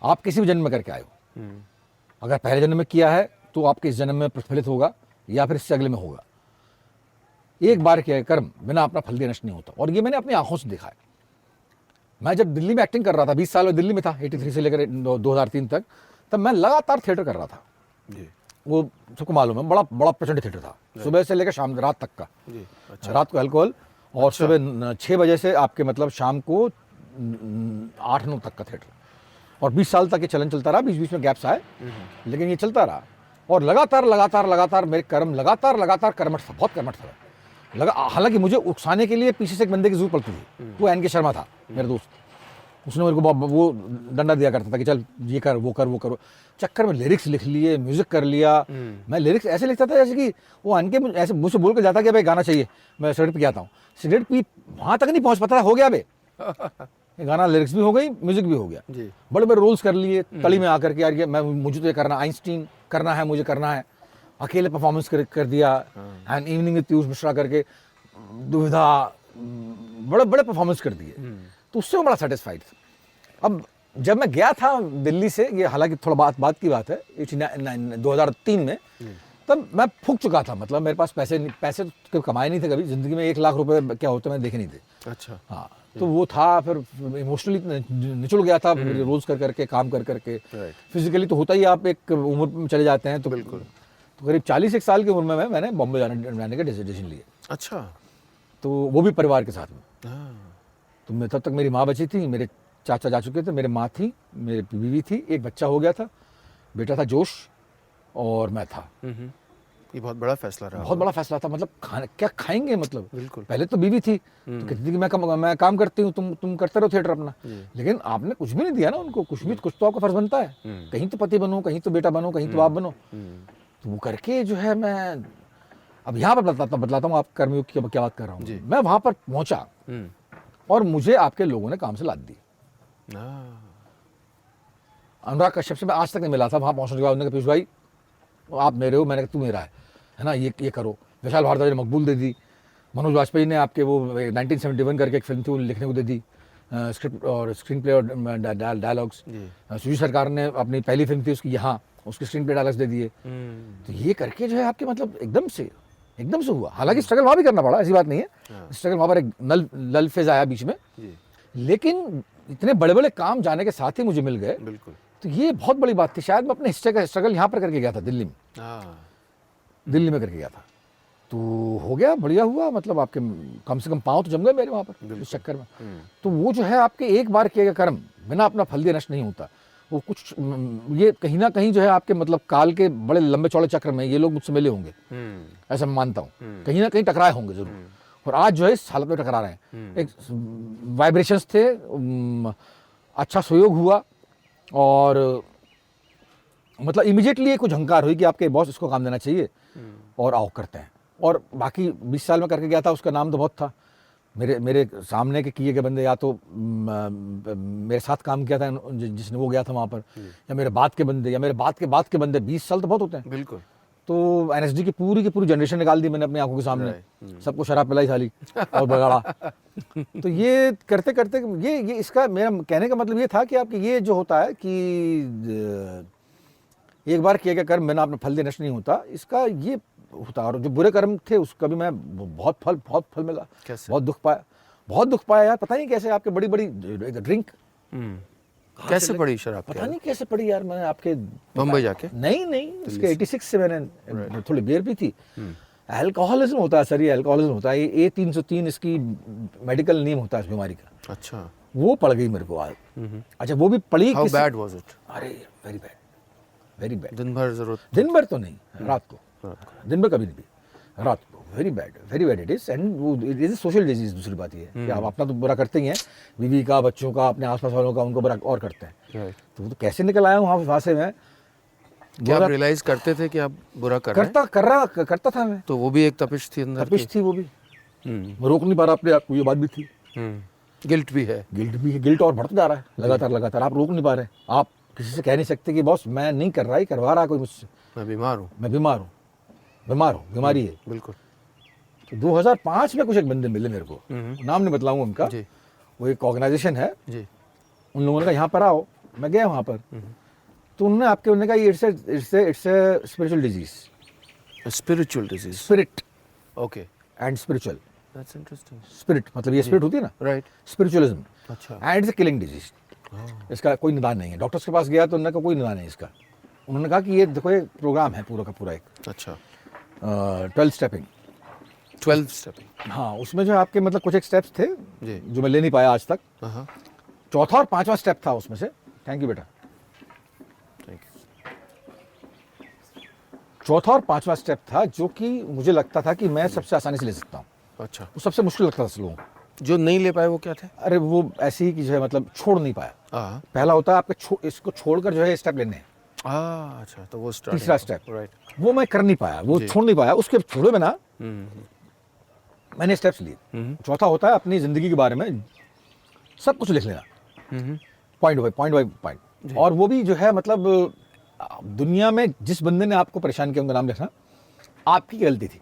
आप किसी भी जन्म में करके आए हो, अगर पहले जन्म में किया है तो आपके इस जन्म में प्रतिफलित होगा या फिर इससे अगले में होगा। एक बार किया गया कर्म बिना अपना फल दिए नष्ट नहीं होता, और ये मैंने अपनी आंखों से देखा है। मैं जब दिल्ली में एक्टिंग कर रहा था, 20 साल में दिल्ली में था, 83 से लेकर 2003 तक, तब मैं लगातार थिएटर कर रहा था। जी। वो सबको मालूम है, बड़ा बड़ा प्रचंड थिएटर था, सुबह से लेकर शाम रात तक का। जी। अच्छा। रात को अल्कोहल, और सुबह 6 बजे से आपके मतलब शाम को 8-9 तक का थिएटर, और 20 साल तक ये चलन चलता रहा। बीच बीच में गैप्स आए, लेकिन ये चलता रहा, और लगातार मेरे कर्म लगातार कर्मठ था, बहुत कर्मठ था। हालांकि मुझे उकसाने के लिए पीछे से एक बंदे की जरूरत पड़ती थी, वो एन के शर्मा था मेरा दोस्त। उसने मेरे को वो डंडा दिया करता था कि चल ये कर वो कर। चक्कर में लिरिक्स लिख लिए, म्यूजिक कर लिया। मैं लिरिक्स ऐसे लिखता था जैसे कि वो अनके ऐसे मुझसे बोल कर जाता कि भाई गाना चाहिए, मैं सिगरेट पी आता हूँ। सिगरेट पी वहाँ तक नहीं पहुँच पाता, हो गया बे गाना, लिरिक्स भी हो गई, म्यूजिक भी हो गया। बड़े बड़े रोल्स कर लिए तली में आकर के, यार ये मुझे तो ये करना, आइंस्टीन करना है, मुझे करना है। अकेले परफॉर्मेंस कर दिया, and evening with Piyush Mishra करके, दुविधा, बड़े बड़े परफॉर्मेंस कर दिए। तो उससे मैं बड़ा सेटिस्फाइड था। अब जब मैं गया था दिल्ली से, ये हालांकि थोड़ा बात की बात है, 2003 में, तब मैं फूक चुका था। मतलब मेरे पास पैसे तो कमाए नहीं थे कभी ज़िंदगी में। 1 लाख रुपए क्या होते मैंने देखे नहीं थे। अच्छा। हाँ, तो वो था। फिर इमोशनली निचुड़ गया था, रोज़ करके काम करके। फिजिकली तो होता ही, आप एक उम्र में चले जाते हैं तो बिल्कुल। तो करीब 41 साल की उम्र में मैंने बॉम्बे जाने का डिसीजन लिया। अच्छा। तो वो भी परिवार के साथ में। तो मैं तब तक मेरी माँ बची थी, मेरे चाचा जा चुके थे, मेरे माँ थी, मेरी बीवी थी, एक बच्चा हो गया था, बेटा था जोश, और मैं था। ये बहुत बड़ा फैसला रहा। बहुत बड़ा फैसला था। मतलब क्या खाएंगे, मतलब बिल्कुल। पहले तो बीवी थी, तो कहती थी कि मैं काम करती हूँ, तुम करते रहो थिएटर अपना। लेकिन आपने कुछ भी नहीं दिया ना उनको, कुछ तो आपका फर्ज बनता है। कहीं तो पति बनो, कहीं तो बेटा बनो, कहीं तो बाप बनो। तो वो करके जो है, मैं अब यहाँ पर बतलाता हूँ आप कर्मयोग की क्या बात कर रहा हूँ। मैं वहां पर पहुंचा और मुझे आपके लोगों ने काम से लाद दी। अनुराग कश्यप से मैं आज तक नहीं मिला था। वहां पहुंचने के बाद उन्होंने कहा, पीयूष भाई आप मेरे हो, मैंने कहा तू मेरा है ना, ये करो। विशाल भारद्वाज ने मकबूल दे दी। मनोज वाजपेयी ने आपके वो 1971 करके एक फिल्म थी, वो लिखने को दे दी, स्क्रिप्ट और स्क्रीन प्ले और डायलॉग्स। सुजीत सरकार ने अपनी पहली फिल्म थी उसकी, यहाँ उसके स्क्रीन प्ले डायलॉग्स दे दिए। तो ये करके जो है आपके मतलब एकदम से हुआ। हालांकि स्ट्रगल वहाँ भी करना पड़ा, ऐसी बात नहीं है। स्ट्रगल वहाँ पर एक नल फेज आया बीच में, लेकिन इतने बड़े बड़े काम जाने के साथ ही मुझे मिल गए। बिल्कुल। तो ये बहुत बड़ी बात थी। शायद मैं अपने हिस्से का स्ट्रगल यहाँ पर करके गया था, दिल्ली में करके गया था। तो हो गया, बढ़िया हुआ। मतलब आपके कम से कम पाँव तो जम गए मेरे वहाँ पर इस चक्कर में। तो वो जो है आपके एक बार किया गया कर्म बिना अपना फल दिए नष्ट नहीं होता। वो कुछ ये कहीं ना कहीं जो है आपके मतलब काल के बड़े लंबे चौड़े चक्र में ये लोग मुझसे मिले होंगे, ऐसा मैं मानता हूँ। कहीं ना कहीं टकराए होंगे जरूर, और आज जो है इस हालत में टकरा रहे हैं। एक वाइब्रेशंस थे, अच्छा सहयोग हुआ, और मतलब इमीडिएटली कुछ झंकार हुई कि आपके बॉस इसको काम देना चाहिए, और आओ करते हैं। और बाकी 20 साल में करके गया था, उसका नाम तो बहुत था। मेरे सामने के किए गए बंदे, या तो मेरे साथ काम किया था जिसने वो गया था वहाँ पर, या मेरे बाद के बंदे, या मेरे बाद के बंदे। 20 साल तो बहुत होते हैं। बिल्कुल। तो एनएसडी की पूरी जनरेशन निकाल दी मैंने अपनी आंखों के सामने। सबको शराब पिलाई साली और बगाड़ा। तो ये करते करते ये इसका मेरा कहने का मतलब ये था कि आपके ये जो होता है कि एक बार किया गया कर्म बिना अपना फल दिए नष्ट नहीं होता, इसका ये होता। और जो बुरे कर्म थे उसका भी मैं बहुत फल मिला। बहुत दुख पाया यार। पता नहीं कैसे आपके बड़ी ड्रिंक कैसे पड़ी शराब, पता नहीं कैसे पड़ी यार। मैंने आपके बम्बई जाके नहीं इसके 86 से मैंने थोड़ी बियर पी थी। अल्कोहलिज्म होता है सर, ये अल्कोहलिज्म होता है। ये A303 इसकी मेडिकल नेम होता है इस बीमारी का। अच्छा। वो पड़ गई मेरे को आज। अच्छा, वो भी पड़ी। How bad was it? अरे वेरी बैड। दिन भर जरूरत? दिन भर तो नहीं, रात को। दिन भर कभी नहीं पी। रात को very bad it is. And वो इट इज सोशल डिजीज। दूसरी बात ये है कि आप अपना तो बुरा करते ही हैं, बीवी का, बच्चों का, अपने आसपास वालों का, उनको बुरा और करते हैं। राइट। तो वो तो कैसे निकल आया हूँ वहाँ से मैं। क्या आप रियलाइज करते थे कि आप बुरा कर रहे हैं? करता था मैं। तो वो भी एक तपिश थी अंदर तपिश थी वो भी, की? मैं रोक नहीं पा रहा अपने आप को, ये बात भी थी। गिल्ट भी है। गिल्ट भी है, गिल्ट और बढ़ता जा रहा है लगातार आप रोक नहीं पा रहे। आप किसी से कह नहीं सकते कि बॉस मैं नहीं कर रहा, ही करवा रहा कोई मुझसे। मैं बीमार हूँ। मैं बीमार हूँ, बीमारी है। बिल्कुल। तो 2005 में कुछ एक बंदे मिले मेरे को, नाम नहीं बतलाऊंगा उनका। जी वो एक ऑर्गेनाइजेशन है, जी। उन लोगों ने कहा यहाँ पर आओ। मैं गया वहाँ पर, तो उन्होंने उन्होंने कहा ये it's a spiritual disease. Spiritual disease. Spirit okay, and spiritual. That's interesting. Spirit मतलब ये स्पिरिट होती है ना, राइट। स्पिरिचुअलिज्म। अच्छा। And it's a killing disease. इसका कोई निदान नहीं है। डॉक्टर्स के पास गया तो उन्होंने कहा कोई निदान नहीं इसका। उन्होंने कहा कि ये देखो ये प्रोग्राम है पूरा का पूरा एक अच्छा। 12 स्टेपिंग। 12 स्टेपिंग। हाँ, उसमें जो आपके मतलब कुछ एक स्टेप्स थे जी। जो मैं ले नहीं पाया आज तक। हाँ, चौथा और पांचवा स्टेप था उसमें से। थैंक यू बेटा। Thank you. चौथा और पांचवा स्टेप था जो कि मुझे लगता था कि मैं सबसे आसानी से ले सकता हूँ। अच्छा। वो सबसे मुश्किल लगता था लोगों को। जो नहीं ले पाए वो क्या थे? अरे वो ऐसे ही कि जो है मतलब छोड़ नहीं पाया। हाँ। पहला होता है आपके इसको छोड़कर जो है स्टेप लेने हैं। अच्छा, तो वो स्टार्ट। तीसरा स्टेप, राइट। वो मैं कर नहीं पाया, वो छोड़ नहीं पाया। उसके छोड़े बिना मैंने स्टेप्स लिए। चौथा होता है अपनी जिंदगी के बारे में सब कुछ लिख लेना, पॉइंट बाय पॉइंट। और वो भी जो है मतलब दुनिया में जिस बंदे ने आपको परेशान किया उनका नाम लिखना। आपकी क्या गलती थी?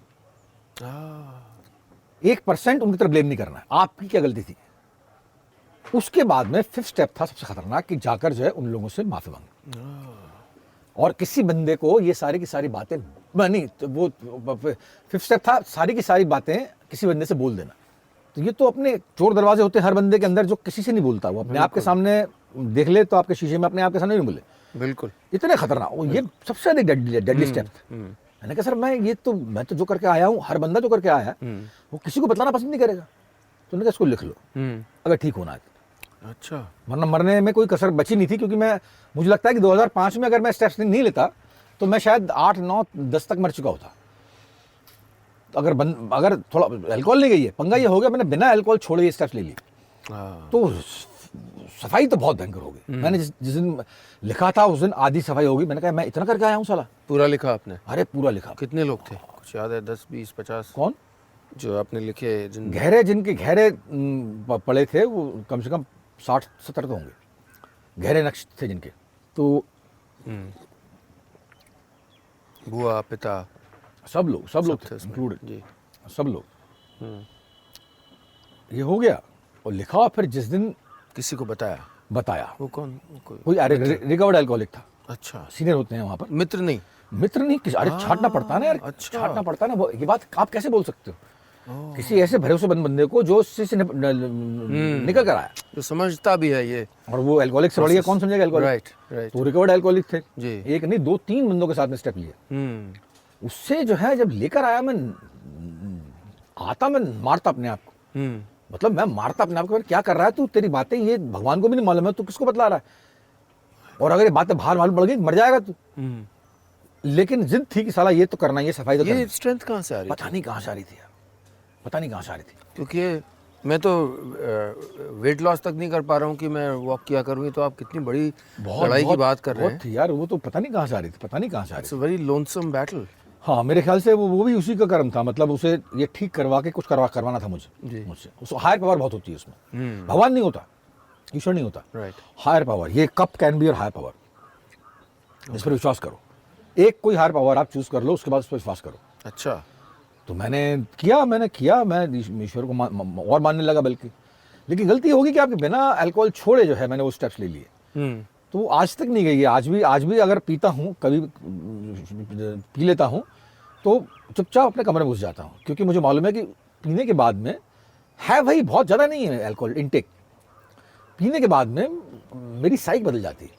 1% उनकी तरफ ब्लेम नहीं करना है, आपकी क्या गलती थी। उसके बाद में 5th स्टेप था सबसे खतरनाक, कि जाकर जो है उन लोगों से माफी मांगनी। और किसी बंदे को ये सारी की सारी बातें नहीं, तो वो 5th स्टेप था सारी की सारी बातें किसी बंदे से बोल देना। तो ये तो अपने चोर दरवाजे होते हैं हर बंदे के अंदर जो किसी से नहीं बोलता। वो अपने आप के सामने देख ले तो आपके शीशे में अपने आप के सामने नहीं बोले। बिल्कुल। इतने खतरनाक, ये सबसे अधिक डेडली स्टेप था। मैंने कहा सर मैं तो जो करके आया हूँ, हर बंदा जो करके आया है वो किसी को बताना पसंद नहीं करेगा। तो उन्होंने कहा इसको लिख लो अगर ठीक होना है। अच्छा। वरना मरने में कोई कसर बची नहीं थी, क्योंकि मुझे लगता है कि 2005 में अगर मैं स्टेप्स नहीं लेता तो मैं शायद 8, 9, 10 तक मर चुका होता। तो अगर थोड़ा अल्कोहल नहीं गई है, पंगा ये हो गया मैंने बिना अल्कोहल छोड़े ये स्टेप्स ले लिए, तो सफाई तो बहुत भयंकर हो गई। मैंने जिस दिन लिखा था उस दिन आधी सफाई हो गई। मैंने कहा मैं इतना करके आया हूँ साला। पूरा लिखा आपने? अरे पूरा लिखा। कितने लोग थे, कुछ याद है? 10, 20, 50? कौन जो आपने लिखे? जिनके गहरे पड़े थे वो कम से कम 60-70 तो होंगे, गहरे नक्श थे जिनके। तो बुआ, पिता, सब लोग थे इंक्लूडेड जी, सब लोग। ये हो गया और लिखा। फिर जिस दिन किसी को बताया वो कौन? कोई रिकवर्ड अल्कोहलिक था। अच्छा। सीनियर होते हैं वहाँ पर। मित्र नहीं? अरे छाटना पड़ता है ना यार। अच्छा। छाटना पड़ता है ना। ये बात आप कैसे बोल सकते हो किसी ऐसे भरोसेमंद बंदे को जो उससे निकल कर आया, जो समझता भी है ये। और वो अल्कोहलिक से बढ़िया कौन समझेगा अल्कोहलिक? राइट। तो रिकवर्ड अल्कोहलिक थे जी। 1 नहीं 2-3 बंदों के साथ में स्टेप लिए। उससे जो है जब लेकर आया मैं मारता अपने आप को। मतलब मैं मारता अपने आप को, क्या कर रहा है तू? तेरी बातें ये भगवान को भी नहीं मालूम है, तू किसको बतला रहा है? और अगर ये बातें बाहर मालूम पड़ गई मर जाएगा तू। लेकिन जिद थी कि साला ये तो करना, ये सफाई तो करना। ये स्ट्रेंथ कहाँ से आ रही? पता नहीं कहाँ से आ रही थी यार, पता नहीं कहाँ से आ रही थी। क्योंकि मैं तो वेट लॉस तक नहीं कर पा रहा हूँ कि मैं वॉक किया करूँ, तो आप कितनी बड़ी लड़ाई की बात कर रहे हैं यार। वो तो पता नहीं कहाँ से आ रही थी, पता नहीं कहाँ से आ रही थी। It's a very lonesome battle. हाँ, मेरे ख्याल से वो भी उसी का कर्म था। मतलब उसे ये ठीक करवा के कुछ करवाना था मुझसे। उसको हायर पावर बहुत होती है उसमें। भगवान नहीं होता, ईश्वर नहीं होता, राइट। Higher power. ये cup can be your higher power. इस पर विश्वास करो। एक कोई हायर पावर आप चूज कर लो, उसके बाद उस पर विश्वास करो। अच्छा। तो मैंने किया मैं ईश्वर को और मानने लगा बल्कि। लेकिन गलती होगी कि आपके बिना अल्कोहल छोड़े जो है मैंने वो स्टेप्स ले लिए। तो आज तक नहीं गई है। आज भी अगर पीता हूँ, कभी पी लेता हूँ तो चुपचाप अपने कमरे में घुस जाता हूँ, क्योंकि मुझे मालूम है कि पीने के बाद में है भाई बहुत ज़्यादा नहीं है अल्कोहल इनटेक। पीने के बाद में मेरी साइक बदल जाती है।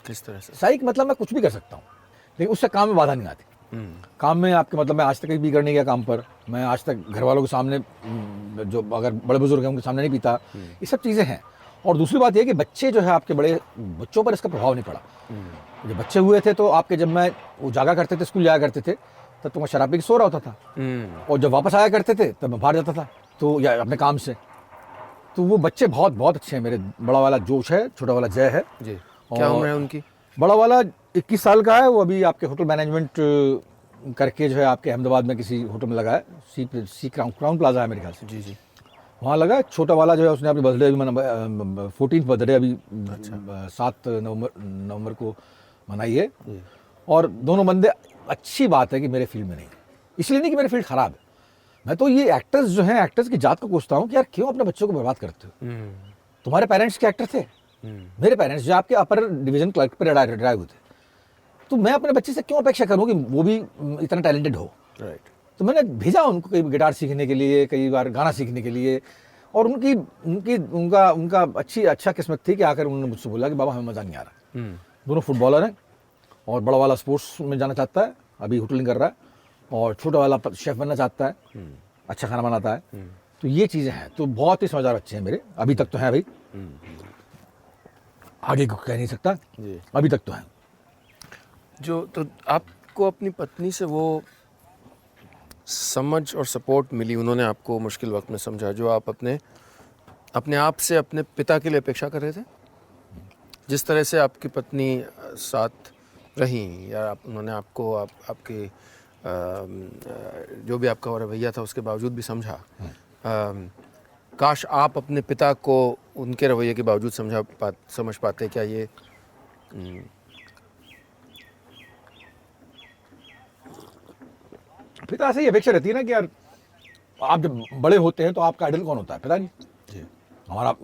किस तरह से? साइक मतलब मैं कुछ भी कर सकता हूँ, लेकिन उससे काम में बाधा नहीं आती। काम में आपके मतलब मैं आज तक कहीं भी करने गया काम पर, मैं आज तक घर वालों के सामने, जो अगर बड़े बुजुर्ग हैं उनके सामने नहीं पीता। ये सब चीज़ें हैं। और दूसरी बात यह कि बच्चे जो है आपके बड़े बच्चों पर इसका प्रभाव नहीं पड़ा। जब बच्चे हुए थे तो आपके, जब मैं वो जागा करते थे, स्कूल जाया करते थे, तब तो मैं शराब पी के सो रहा होता था, और जब वापस आया करते थे तब मैं बाहर जाता था, तो या अपने काम से। तो वो बच्चे बहुत बहुत अच्छे हैं मेरे। बड़ा वाला जोश है, छोटा वाला जय है जी। क्या उम्र है उनकी? बड़ा वाला 21 साल का है, वो अभी आपके होटल मैनेजमेंट करके जो है आपके अहमदाबाद में किसी होटल में लगा है, सी क्राउन प्लाजा है मेरे ख्याल से, जी जी। वहाँ लगा है। छोटा वाला जो है उसने अपनी बर्थडे अभी मना 14th बर्थडे अभी 7 नवंबर को मनाई है। और दोनों बंदे, अच्छी बात है कि मेरे फील्ड में नहीं, इसलिए नहीं कि मेरी फील्ड ख़राब है। मैं तो ये एक्टर्स जो हैं, एक्टर्स की जात को कोसता हूँ कि यार क्यों अपने बच्चों को बर्बाद करते हो। तुम्हारे पेरेंट्स के एक्टर थे, मेरे पेरेंट्स जो आपके अपर डिवीजन क्लर्क पर रिटायर हुए थे, तो मैं अपने बच्चे से क्यों अपेक्षा करूँ कि वो भी इतना टैलेंटेड हो। राइट। तो मैंने भेजा उनको कई गिटार सीखने के लिए, कई बार गाना सीखने के लिए, और उनकी उनकी उनका उनका अच्छा किस्मत थी कि आकर उन्होंने मुझसे बोला कि बाबा हमें मज़ा नहीं आ रहा। दोनों फुटबॉलर हैं, और बड़ा वाला स्पोर्ट्स में जाना चाहता है, अभी होटलिंग कर रहा है, और छोटा वाला शेफ बनना चाहता है, अच्छा खाना बनाता है। तो ये चीज़ें हैं। तो बहुत ही समझदार बच्चे हैं मेरे, अभी तक तो हैं भाई, आगे को कह नहीं सकता, अभी तक तो हैं। जो तो आपको अपनी पत्नी से वो समझ और सपोर्ट मिली, उन्होंने आपको मुश्किल वक्त में समझा, जो आप अपने आप से अपने पिता के लिए अपेक्षा कर रहे थे? जिस तरह से आपकी पत्नी साथ रही, या उन्होंने आपको आपके जो भी आपका रवैया था उसके बावजूद भी समझा, काश आप अपने पिता को उनके रवैये के बावजूद समझ पाते। क्या ये पिता से ये अपेक्षा रहती है ना कि यार आप जब बड़े होते हैं तो आपका आइडल कौन होता है? पिताजी। जी।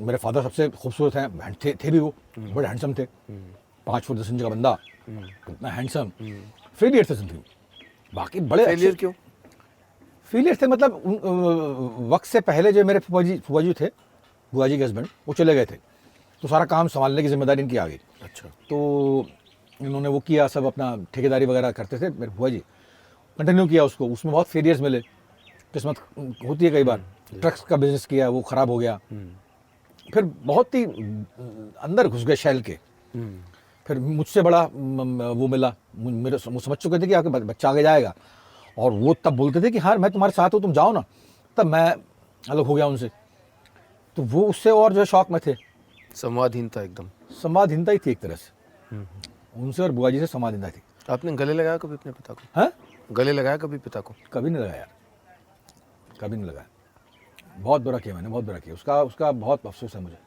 मेरे फादर सबसे खूबसूरत हैं, थे भी वो, बड़े हैंडसम थे, 5 फुट 10 इंच का बंदा, इतना हैंडसम। फेलियर थे जिंदगी में, बाकी बड़े फेलियर क्यों? फेलियर थे मतलब वक्त से पहले जो मेरे फुआ जी थे, बुआ जी के हस्बैंड, वो चले गए थे, तो सारा काम संभालने की जिम्मेदारी इनकी आ गई। अच्छा। तो इन्होंने वो किया, सब अपना ठेकेदारी वगैरह करते थे मेरे बुआ जी, कंटिन्यू किया उसको। उसमें बहुत फेलियर्स मिले, किस्मत होती है कई बार। ट्रक्स का बिजनेस किया, वो ख़राब हो गया। फिर बहुत ही अंदर घुस गए शैल के। फिर मुझसे बड़ा वो मिला, मेरे समझ चुके थे कि आपके बच्चा आगे जाएगा, और वो तब बोलते थे कि हाँ मैं तुम्हारे साथ हूँ, तुम जाओ ना। तब मैं अलग हो गया उनसे, तो वो उससे और जो है शौक में थे। संवादहीनता, एकदम संवादहीनता ही थी एक तरह से, उनसे और बुआ जी से संवादहीनता थी। आपने गले लगाया कभी अपने पिता को? हाँ, गले लगाया कभी पिता को? कभी नहीं लगाया यार, कभी नहीं लगाया। बहुत बुरा किया मैंने, बहुत बुरा किया। उसका बहुत अफसोस है मुझे,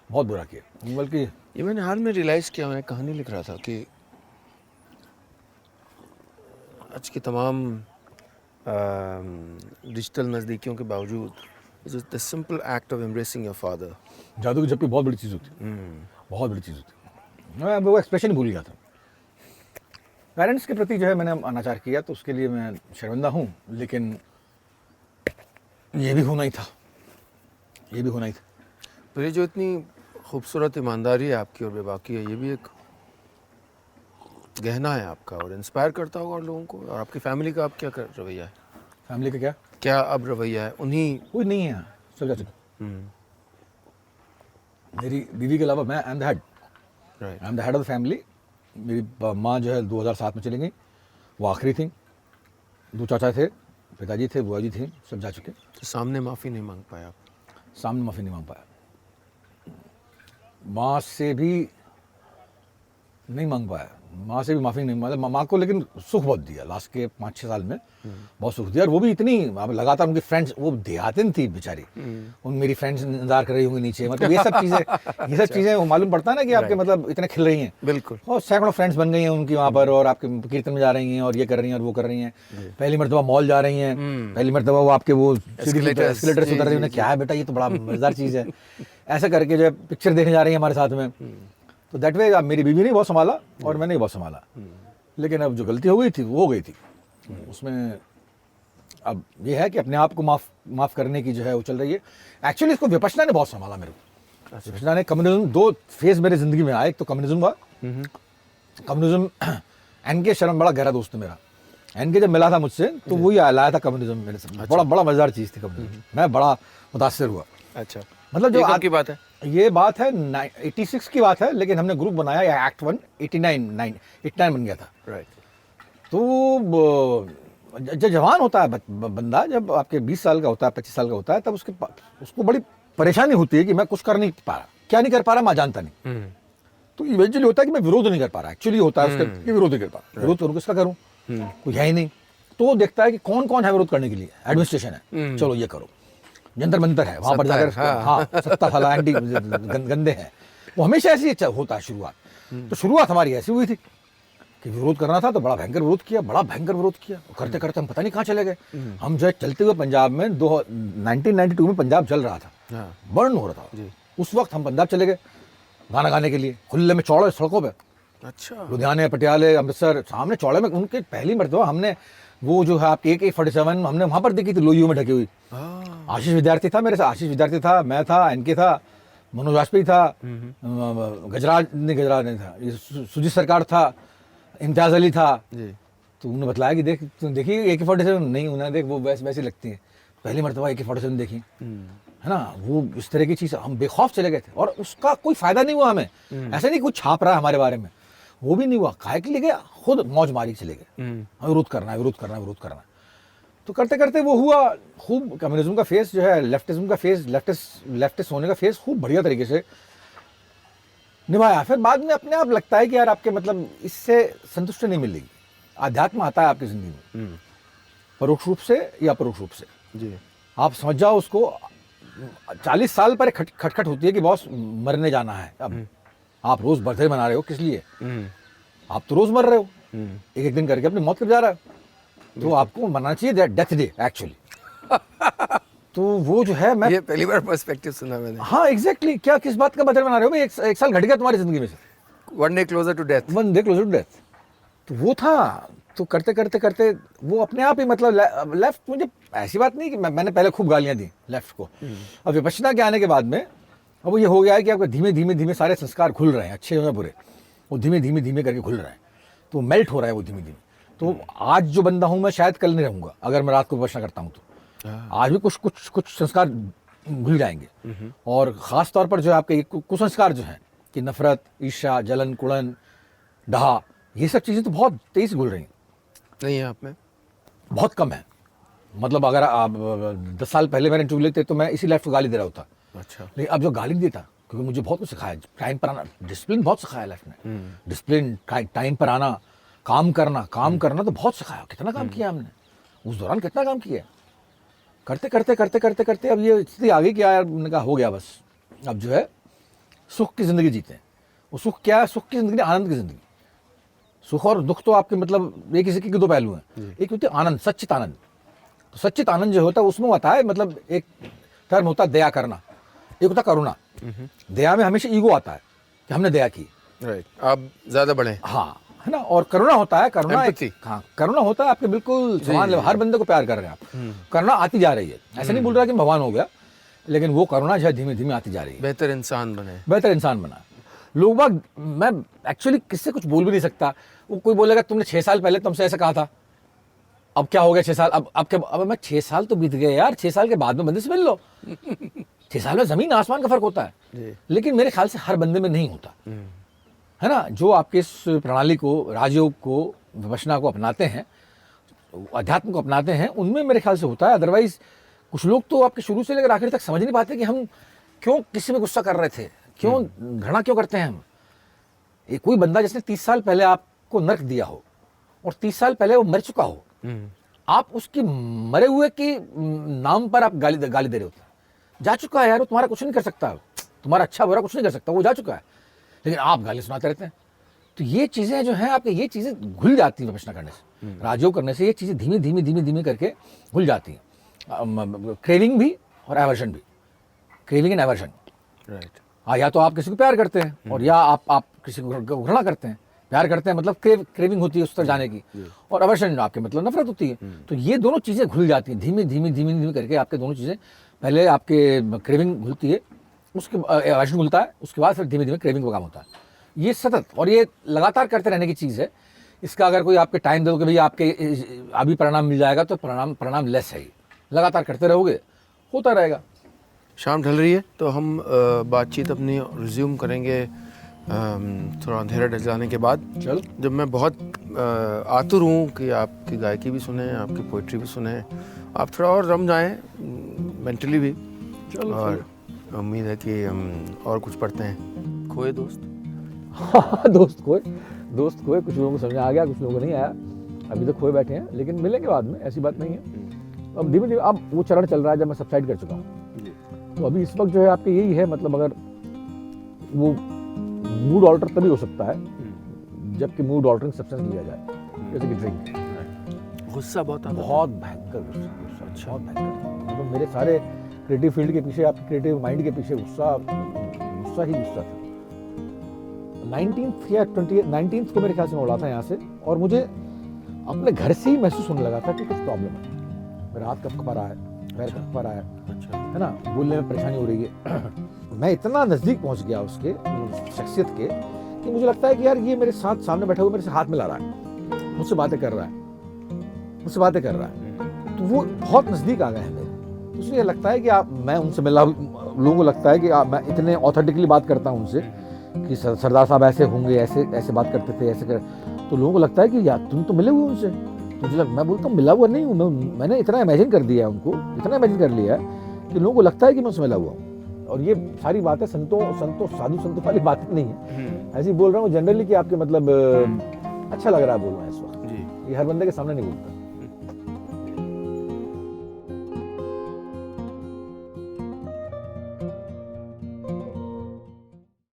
बहुत बुरा किया। बल्कि ये मैंने हाल में रियलाइज़ किया, मैं कहानी लिख रहा था कि आज की तमाम डिजिटल नज़दीकियों के बावजूद the simple act of embracing your father, जादू की झप्पी बहुत बड़ी चीज़ होती है, बहुत बड़ी चीज़ होती है। मैं वो एक्सप्रेशन ही भूल गया था। पेरेंट्स के प्रति जो है मैंने अनाचार किया, तो उसके लिए मैं शर्मिंदा हूँ, लेकिन ये भी होना ही था, ये भी होना ही था। तो ये जो इतनी खूबसूरत ईमानदारी है आपकी और बेबाकी है, ये भी एक गहना है आपका, और इंस्पायर करता होगा और लोगों को। और आपकी फैमिली का अब क्या रवैया है? फैमिली का क्या क्या अब रवैया है? उन्हीं कोई नहीं है यहाँ, सब जा चुका। मेरी बीवी के अलावा मैं I am the head, I am the head of the family. मेरी माँ जो है 2007 में चली गई, वो आखिरी थी। 2 चाचा थे, पिताजी थे, बुआ जी थी, सब जा चुके। तो सामने माफ़ी नहीं मांग पाया आप? सामने माफ़ी नहीं मांग पाया, माँ से भी नहीं मांग पाया, माँ से भी माफ़ी नहीं मांगा। माँ को लेकिन सुख बहुत दिया लास्ट के 5-6 साल में, बहुत सुख दिया। और वो भी इतनी, अब लगातार उनकी फ्रेंड्स, वो देहातिन थी बेचारी, उन मेरी फ्रेंड्स इंतजार कर रही होंगी नीचे, मतलब ये सब चीज़ें वो मालूम पड़ता है ना कि आपके मतलब इतने खिल रही हैं। बिल्कुल। और सैकड़ों फ्रेंड्स बन गई हैं उनकी वहाँ पर, और आपके कीर्तन में जा रही हैं, और ये कर रही हैं और वो कर रही हैं। पहली मरतबा मॉल जा रही हैं, पहली मरतबा वो आपके वो एस्केलेटर से उतर रही है। क्या है बेटा, ये तो बड़ा मजेदार चीज़ है। ऐसा करके जो है पिक्चर देखने जा रही है हमारे साथ में। तो दैट वे अब मेरी बीवी ने बहुत संभाला और मैंने बहुत संभाला, लेकिन अब जो गलती हो गई थी वो हो गई थी। उसमें अब ये है कि अपने आप को माफ़ करने की जो है वो चल रही है। एक्चुअली इसको विपश्यना ने बहुत संभाला मेरे को। विपश्यना ने कम्युनिज्म, 2 फेज मेरे ज़िंदगी में आए। एक तो कम्युनिज्म हुआ, कम्युनिज्म एनके शर्मा बड़ा गहरा दोस्त है मेरा। एनके जब मिला था मुझसे तो वही लाया था कम्युनिज्म मेरे से। बड़ा मज़ेदार चीज़ थी कम्युनिज्म, मैं बड़ा मुतासर हुआ। अच्छा, मतलब जो आज की बात है, ये बात है 86 की बात है, लेकिन हमने ग्रुप बनाया एक्ट 1 89 बन गया था। राइट। तो जब जवान होता है बंदा, जब आपके 20 साल का होता है, 25 साल का होता है, तब उसको बड़ी परेशानी होती है कि मैं कुछ कर नहीं पा रहा, क्या नहीं कर पा रहा मैं जानता नहीं। तो इवेंचुअली होता है कि मैं विरोध नहीं कर पा रहा, एक्चुअली होता है उसका कि विरोध नहीं कर पा रहा, विरोध करूँ किसका करूँ, कोई है ही नहीं। तो वो देखता है कि कौन कौन है विरोध करने के लिए, एडमिनिस्ट्रेशन है, चलो ये करो, जंतर मंतर है, वहां पर जाकर हाँ सत्ता फला एंटी गंदे हैं, वो हमेशा ऐसे ही होता है शुरुआत। तो शुरुआत हमारी ऐसी हुई थी कि विरोध करना था, तो बड़ा भयंकर विरोध किया, बड़ा भयंकर विरोध किया, करते करते हम पता नहीं कहाँ चले गए। हम जो है चलते हुए पंजाब में 1992 में पंजाब जल रहा था, बर्न हो रहा था, उस वक्त हम पंजाब चले गए गाना गाने के लिए, खुले में चौड़े सड़कों पे। अच्छा। लुधियाने, पटियाले, अमृतसर, सामने चौड़े में उनके पहली मरतबा हमने वो जो है आपकी AK-47 हमने वहां पर देखी थी, लोहियों में ढकी हुई। आशीष विद्यार्थी था मेरे साथ, आशीष विद्यार्थी था, मैं था, NK था, मनोज वाजपेयी था, गजराज नहीं था, सुजीत सरकार था, इम्तियाज अली था। तो उन्होंने बताया कि देख तुम देखी AK-47? नहीं, उन्होंने देख वो वैसी लगती है। पहली मरतबा AK-47 देखी, है ना, वो इस तरह की चीज़, हम बेखौफ चले गए थे और उसका कोई फायदा नहीं हुआ हमें। ऐसा नहीं कुछ छाप रहा है हमारे बारे में, वो भी नहीं हुआ, काहे के लिए गया, खुद मौज मारी चले गए, हमें विरोध करना है, विरोध करना है, विरोध करना है। तो करते करते वो हुआ खूब, कम्युनिज्म का फेस जो है, लेफ्टिज्म का फेस, लेफ्टिस्ट होने का फेस खूब बढ़िया तरीके से निभाया। फिर बाद में अपने आप लगता है कि यार आपके मतलब इससे संतुष्टि नहीं मिलेगी, आध्यात्म आता है आपकी जिंदगी में, परोक्ष रूप से या अपरोक्ष रूप से, जी आप समझ जाओ उसको। 40 साल पर खटखट होती है कि बॉस मरने जाना है, अब आप रोज बर्थडे मना रहे हो, किस लिए? आप तो रोज मर रहे हो, एक एक दिन करके अपनी मौत कब जा रहा है, तो आपको मनाना चाहिए डेथ डे एक्चुअली। तो वो जो है, मैं ये पहली बार पर्सपेक्टिव सुना मैंने। हाँ एग्जैक्टली, क्या किस बात का बर्थडे मना रहे हो भाई, एक साल घट गया तुम्हारी जिंदगी में से, one day closer to death. One day closer to death. तो वो था, तो करते करते करते वो अपने आप ही मतलब लेफ्ट, मुझे ऐसी बात नहीं कि मैंने पहले खूब गालियां दी लेफ्ट को, अब विपश्यना के आने के बाद में अब ये हो गया है कि आपको धीमे धीमे धीमे सारे संस्कार खुल रहे हैं, अच्छे या बुरे, वो धीमे धीमे धीमे करके खुल रहे हैं, तो मेल्ट हो रहा है वो धीमे धीमे। तो आज जो बंदा हूँ मैं शायद कल नहीं रहूंगा, अगर मैं रात को विपश्यना करता हूँ तो आज भी कुछ संस्कार भूल जाएंगे। और ख़ास तौर पर जो है आपके कुसंस्कार जो हैं कि नफरत, ईर्ष्या, जलन, कुड़न, डहा, ये सब चीज़ें तो बहुत तेज़ से घुल रही हैं। नहीं है आप में? बहुत कम है, मतलब अगर आप 10 साल पहले मेरे इंटरव्यू लेते तो मैं इसी लाइफ को गाली दे रहा होता। अच्छा। लेकिन अब जो गाली नहीं देता, क्योंकि मुझे बहुत कुछ सिखाया, टाइम पर आना, डिसिप्लिन बहुत सिखाया लाइफ में, डिसिप्लिन, टाइम पर आना, काम करना तो बहुत सिखाया। कितना काम किया हमने उस दौरान, कितना काम किया। करते करते करते करते करते अब ये स्थिति आ गई कि यार मैंने कहा हो गया बस, अब जो है सुख की ज़िंदगी जीते हैं। वो सुख क्या है? सुख की ज़िंदगी, आनंद की ज़िंदगी। सुख और दुख तो आपके मतलब एक ही सिक्के के दो पहलू हैं। एक होते आनंद, सच्चित आनंद। तो सच्चित आनंद जो होता है उसमें आता है, मतलब एक टर्म होता है दया करना, एक होता करुणा। दया में हमेशा ईगो आता है कि हमने दया की, राइट, आप ज़्यादा बढ़े, हाँ, है ना। और करुणा होता है, करुणा Empathy. हाँ, करुणा होता है आपके बिल्कुल समान लेवल, हर बंदे को प्यार कर रहे हैं आप। करुणा आती जा रही है, ऐसा नहीं बोल रहा कि भगवान हो गया, लेकिन वो करुणा जो है धीमे धीमे आती जा रही है। बेहतर इंसान बने, बेहतर इंसान बना। लोग बाग, मैं एक्चुअली किससे कुछ बोल भी नहीं सकता। वो कोई बोलेगा तुमने 6 साल पहले तुमसे ऐसा कहा था, अब क्या हो गया 6 साल, अब क्या, अब मैं 6 साल तो बीत गए यार, 6 साल के बाद में बंदे से मिल लो। 6 साल में जमीन आसमान का फर्क होता है, लेकिन मेरे ख्याल से हर बंदे में नहीं होता, है ना। जो आपके इस प्रणाली को, राजयोग को, विपश्यना को अपनाते हैं, अध्यात्म को अपनाते हैं, उनमें मेरे ख्याल से होता है। अदरवाइज कुछ लोग तो आपके शुरू से लेकर आखिर तक समझ नहीं पाते कि हम क्यों किसी में गुस्सा कर रहे थे, क्यों घृणा क्यों करते हैं हम। एक कोई बंदा जिसने 30 साल पहले आपको नर्क दिया हो और 30 साल पहले वो मर चुका हो, आप उसकी मरे हुए की नाम पर आप गाली दे रहे होते हैं। जा चुका है यार, वो तुम्हारा कुछ नहीं कर सकता, तुम्हारा अच्छा बुरा कुछ नहीं कर सकता, वो जा चुका है, लेकिन आप गाली सुनाते रहते हैं। तो ये चीज़ें जो हैं आपके, ये चीज़ें घुल जाती हैं विपश्यना करने से, राजयोग करने से। ये चीज़ें धीमे धीमे धीमे धीमे करके घुल जाती हैं। क्रेविंग भी और एवर्शन भी, क्रेविंग एंड एवर्शन, राइट। हाँ, या तो आप किसी को प्यार करते हैं और या आप किसी को घृणा करते हैं। प्यार करते हैं मतलब क्रेविंग होती है उस तरफ जाने की, और अवर्शन आपके मतलब नफरत होती है। तो ये दोनों चीज़ें घुल जाती हैं धीमे धीमे धीमे धीमे करके। आपके दोनों चीज़ें, पहले आपके क्रेविंग घुलती है, उसके अवर्शन घुलता है, उसके बाद फिर धीमे धीमे क्रेविंग का काम होता है। ये सतत और ये लगातार करते रहने की चीज़ है। इसका अगर कोई आपके टाइम दोगे भाई आपके अभी परिणाम मिल जाएगा, तो परिणाम लेस है। लगातार करते रहोगे, होता रहेगा। शाम ढल रही है, तो हम बातचीत अपनी रिज्यूम करेंगे थोड़ा अंधेरा ढल जाने के बाद। चलो। जब मैं बहुत आतुर हूँ कि आपकी गायकी भी सुने, आपकी पोइट्री भी सुने, आप थोड़ा और रम जाएं मेंटली भी। और उम्मीद है कि हम और कुछ पढ़ते हैं। खोए दोस्त, हाँ दोस्त खोए कुछ लोगों को समझ आ गया, कुछ लोगों को नहीं आया, अभी तो खोए बैठे हैं, लेकिन मिलेंगे बाद में, ऐसी बात नहीं है। अब धीमे धीमे अब वो चरण चल रहा है जब मैं सबसाइड कर चुका हूँ, तो अभी इस वक्त जो है आपके यही है, मतलब अगर वो मूड ऑल्टर तभी हो सकता है जबकि मूड ऑल्टरिंग सब्सटेंस लिया जाए, जैसे कि ड्रिंक। गुस्सा बहुत आता है। बहुत भयंकर गुस्सा, अच्छा बहुत भयंकर। मतलब मेरे सारे क्रिएटिव फील्ड के पीछे, आपके क्रिएटिव माइंड के पीछे गुस्सा ही गुस्सा था। 19th या 19th को मेरे ख्याल से मैं उड़ा था यहाँ से, और मुझे अपने घर से ही महसूस होने लगा था कि कुछ प्रॉब्लम है, मेरा हाथ कँपा रहा है, पैर कँपा रहा है, अच्छा, है ना, बोलने में परेशानी हो रही है। मैं इतना नज़दीक पहुँच गया उसके शख्सियत के कि मुझे लगता है कि यार ये मेरे साथ सामने बैठा हुआ मेरे से हाथ मिला रहा है, मुझसे बातें कर रहा है, तो वो बहुत नज़दीक आ गए हैं मेरे। इसलिए लगता है कि मैं उनसे मिला, लोगों को लगता है कि मैं इतने ऑथेंटिकली बात करता हूँ उनसे कि सरदार साहब ऐसे होंगे, ऐसे बात करते थे, ऐसे कर, तो लोगों को लगता है कि यार तुम तो मिले हुए उनसे। मैं बोलता हूँ मिला हुआ नहीं हूँ, मैंने इतना इमेजिन कर दिया है उनको, इतना इमेजिन कर लिया है कि लोगों को लगता है कि मैं उससे मिला हुआ हूँ। और ये सारी बातें साधु संतों वाली बातें नहीं है, ऐसी बोल रहा हूँ जनरली कि आपके मतलब अच्छा लग रहा है बोल रहा है इस वक्त, ये हर बंदे के सामने नहीं बोलता।